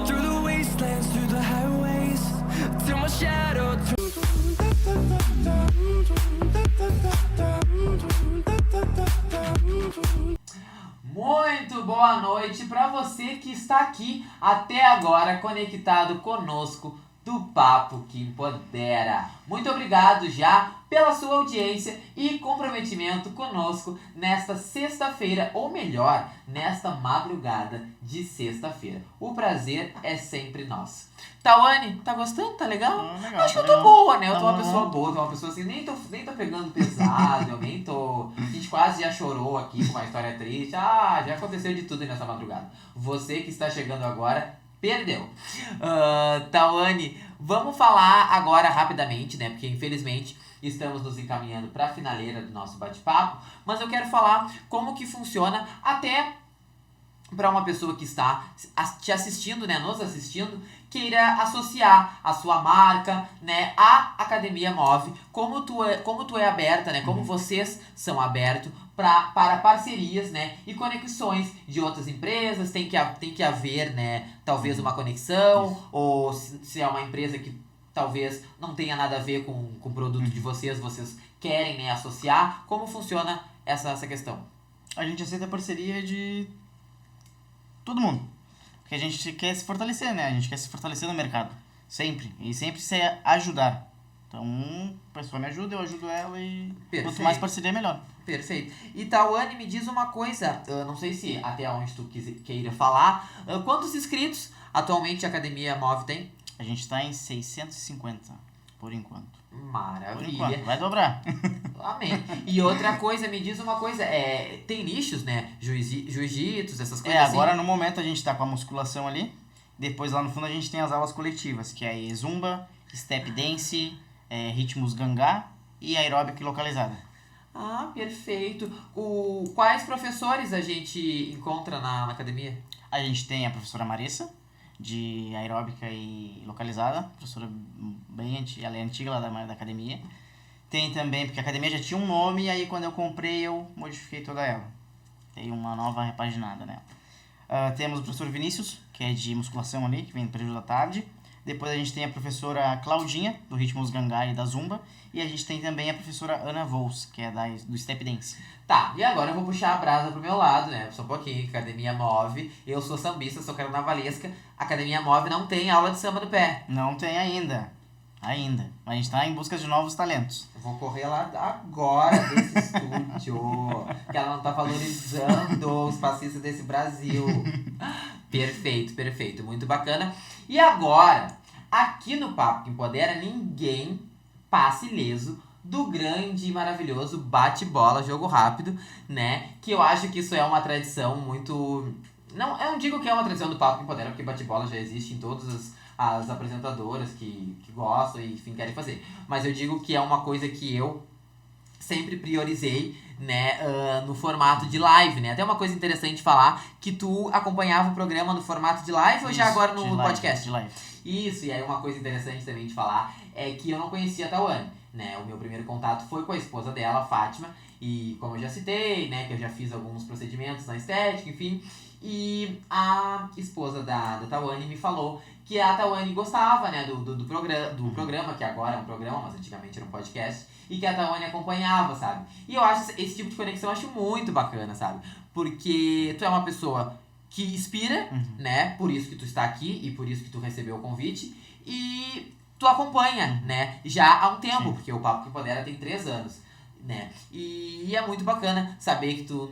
through the wastelands, through the highways, till my shadow Muito boa noite para você que está aqui até agora conectado conosco do Papo que Empodera. Muito obrigado já pela sua audiência e comprometimento conosco nesta sexta-feira, ou melhor, nesta madrugada de sexta-feira. O prazer é sempre nosso. Tawane, tá gostando? Tá legal? Legal, Acho que eu tá tô legal. boa, né? Eu Tá tô uma bom. pessoa boa, tô uma pessoa assim, nem tô pegando pesado, eu nem tô... A gente quase já chorou aqui com uma história triste. Já aconteceu de tudo aí nessa madrugada. Você que está chegando agora, perdeu. Tawane, vamos falar agora rapidamente, né? Porque infelizmente estamos nos encaminhando para a finaleira do nosso bate-papo. Mas eu quero falar como que funciona até para uma pessoa que está te assistindo, né, nos assistindo, queira associar a sua marca, né, à Academia Move, como tu é aberta, né, como vocês são abertos para parcerias, né, e conexões de outras empresas. Tem que haver, né, talvez uma conexão, ou se é uma empresa que talvez não tenha nada a ver com o produto de vocês querem, né, associar, como funciona essa questão? A gente aceita a parceria de todo mundo. Porque a gente quer se fortalecer, né? A gente quer se fortalecer no mercado. Sempre. E sempre se ajudar. Então, a pessoa me ajuda, eu ajudo ela e Perfeito. quanto mais parceria, melhor. Perfeito. E Tawane, me diz uma coisa, não sei se até onde tu queira falar, quantos inscritos atualmente a Academia Move tem? A gente está em 650, por enquanto. Por Maravilha. enquanto, vai dobrar. Amém. E outra coisa, me diz uma coisa, tem nichos, né? Jiu-jitsu, essas coisas assim. Agora no momento a gente tá com a musculação ali. Depois lá no fundo a gente tem as aulas coletivas, que é Zumba, Step Dance, ritmos gangá e aeróbica localizada. Ah, perfeito. Quais professores a gente encontra na academia? A gente tem a professora Marissa, de aeróbica e localizada, professora bem antiga, ela é antiga lá da academia. Tem também, porque a academia já tinha um nome, e aí quando eu comprei eu modifiquei toda ela. Tem uma nova repaginada nela. Temos o professor Vinícius, que é de musculação ali, que vem no período da tarde. Depois a gente tem a professora Claudinha, do Ritmos Gangá e da Zumba. E a gente tem também a professora Ana Vols, que é do Step Dance. Tá, e agora eu vou puxar a brasa pro meu lado, né? Só um pouquinho, Academia Move. Eu sou sambista, sou carnavalesca. Academia Move não tem aula de samba do pé. Não tem ainda. Mas a gente tá em busca de novos talentos. Eu vou correr lá agora desse estúdio. Que ela não tá valorizando os passistas desse Brasil. Perfeito. Muito bacana. E agora, aqui no Papo que Empodera, ninguém passa ileso do grande e maravilhoso bate-bola, jogo rápido, né? Que eu acho que isso é uma tradição muito... Não, eu não digo que é uma tradição do Papo que Empodera, porque bate-bola já existe em todas as apresentadoras que gostam e, enfim, querem fazer. Mas eu digo que é uma coisa que eu sempre priorizei, né, no formato de live, né? Até uma coisa interessante falar, que tu acompanhava o programa no formato de live ou já agora no podcast? De live. Isso, e aí uma coisa interessante também de falar é que eu não conhecia a Tawane, né? O meu primeiro contato foi com a esposa dela, a Fátima, e como eu já citei, né, que eu já fiz alguns procedimentos na estética, enfim, e a esposa da Tawane me falou que a Tawane gostava, né, do programa, que agora é um programa, mas antigamente era um podcast, e que a Tawane acompanhava, sabe? E eu acho esse tipo de conexão, eu acho muito bacana, sabe? Porque tu é uma pessoa que inspira, né? Por isso que tu está aqui e por isso que tu recebeu o convite. E tu acompanha, né? Já há um tempo, porque o Papo que Empodera tem 3 anos, né? E é muito bacana saber que tu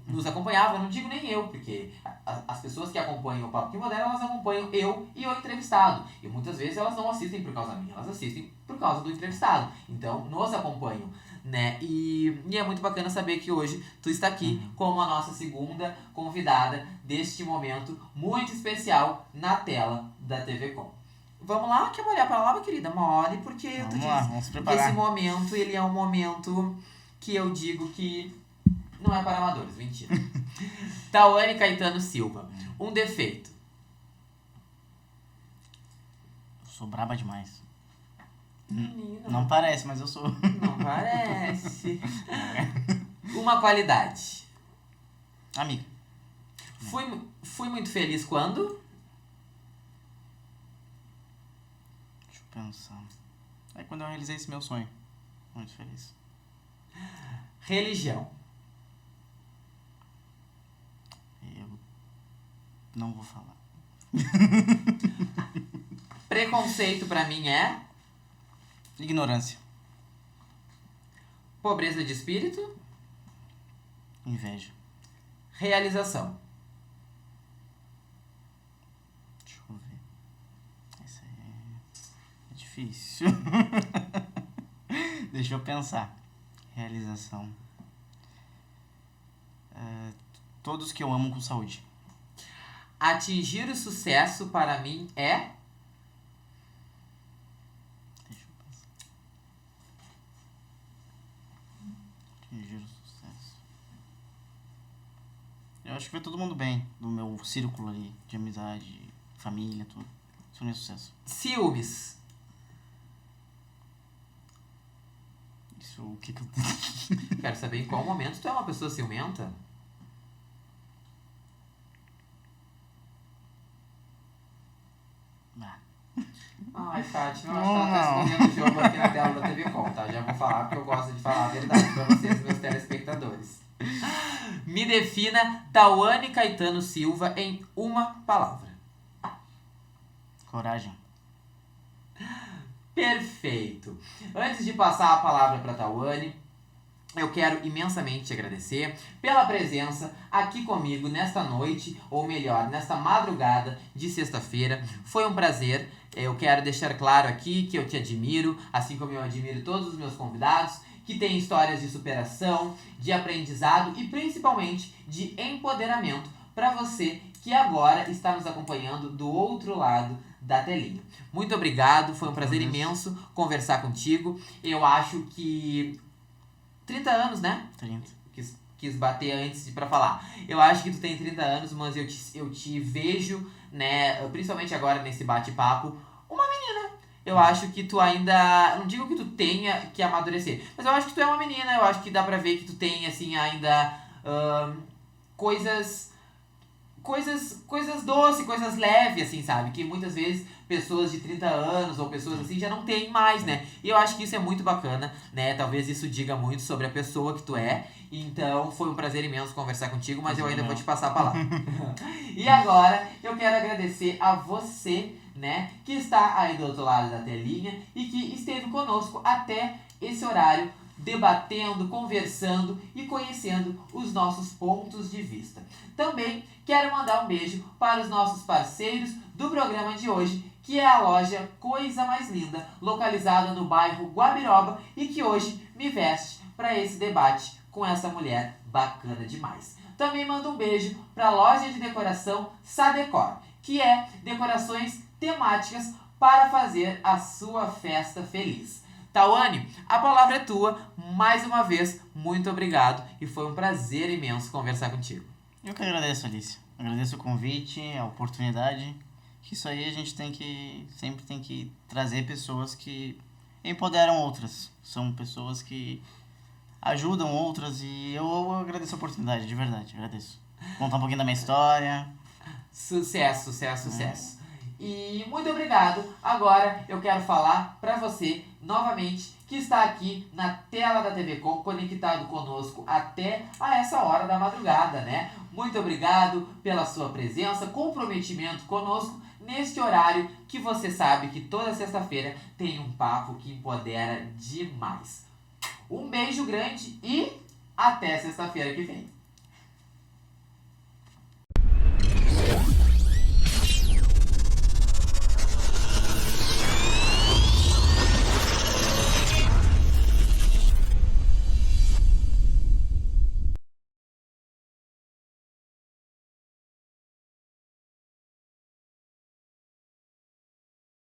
nos acompanhava. Eu não digo nem eu, porque as pessoas que acompanham o Papo que Empodera, elas acompanham eu e o entrevistado. E muitas vezes elas não assistem por causa minha, elas assistem por causa do entrevistado. Então, nos acompanham, né? E é muito bacana saber que hoje tu está aqui como a nossa segunda convidada deste momento muito especial na tela da TV Com. Vamos lá, quer molhar para lá, minha querida? Mole, porque Vamos preparar. esse momento, ele é um momento que eu digo que não é para amadores, mentira. Tawane Caetano Silva, um defeito. Eu sou braba demais. Menino, Não parece, mas eu sou. não parece. Uma qualidade. Amiga. Fui muito feliz quando? Deixa eu pensar. É quando eu realizei esse meu sonho. Muito feliz. Religião. Eu não vou falar. Preconceito pra mim é Ignorância. pobreza de espírito. Inveja. Realização. Deixa eu ver. Essa é difícil. Deixa eu pensar. Realização. Todos que eu amo com saúde. Atingir o sucesso para mim é Deixa eu pensar. Atingir o sucesso. Eu acho que vai todo mundo bem. Do meu círculo ali. De amizade, família, tudo. Isso é o meu sucesso. ciúmes. Isso, o que eu... Quero saber em qual momento tu é uma pessoa ciumenta. Ah, Ai, Fátima, eu acho que ela tá escondendo o jogo aqui na tela da TV Com, tá? Já vou falar porque eu gosto de falar a verdade pra vocês, meus telespectadores. Me defina Tawane Caetano Silva em uma palavra. Coragem. Perfeito. Antes de passar a palavra para Tawane, eu quero imensamente te agradecer pela presença aqui comigo nesta noite, ou melhor, nesta madrugada de sexta-feira. Foi um prazer. Eu quero deixar claro aqui que eu te admiro, assim como eu admiro todos os meus convidados, que têm histórias de superação, de aprendizado e principalmente de empoderamento para você que agora está nos acompanhando do outro lado da telinha. Muito obrigado, foi um prazer imenso conversar contigo. Eu acho que 30 anos, né? 30. Quis bater antes para falar. Eu acho que tu tem 30 anos, mas eu te vejo, né, principalmente agora nesse bate-papo, uma menina. Eu acho que tu ainda, não digo que tu tenha que amadurecer, mas eu acho que tu é uma menina, eu acho que dá pra ver que tu tem, assim, ainda coisas doces, coisas leves, assim, sabe? Que muitas vezes pessoas de 30 anos ou pessoas assim já não tem mais, né? E eu acho que isso é muito bacana, né? Talvez isso diga muito sobre a pessoa que tu é. Então, foi um prazer imenso conversar contigo, mas eu ainda vou te passar a palavra. E agora, eu quero agradecer a você, né, que está aí do outro lado da telinha e que esteve conosco até esse horário, debatendo, conversando e conhecendo os nossos pontos de vista. Também quero mandar um beijo para os nossos parceiros do programa de hoje, que é a loja Coisa Mais Linda, localizada no bairro Guabiroba e que hoje me veste para esse debate com essa mulher bacana demais. Também mando um beijo para a loja de decoração Sadecor, que é decorações temáticas para fazer a sua festa feliz. Tawane, a palavra é tua. Mais uma vez, muito obrigado e foi um prazer imenso conversar contigo. Eu que agradeço, Alice. Agradeço o convite, a oportunidade. Que isso aí a gente sempre tem que trazer pessoas que empoderam outras. São pessoas que ajudam outras e eu agradeço a oportunidade, de verdade, agradeço. Contar um pouquinho da minha história. Sucesso, sucesso, sucesso. E muito obrigado. Agora eu quero falar para você novamente que está aqui na tela da TV Com, conectado conosco até a essa hora da madrugada, né? Muito obrigado pela sua presença, comprometimento conosco neste horário que você sabe que toda sexta-feira tem um papo que empodera demais. Um beijo grande e até sexta-feira que vem.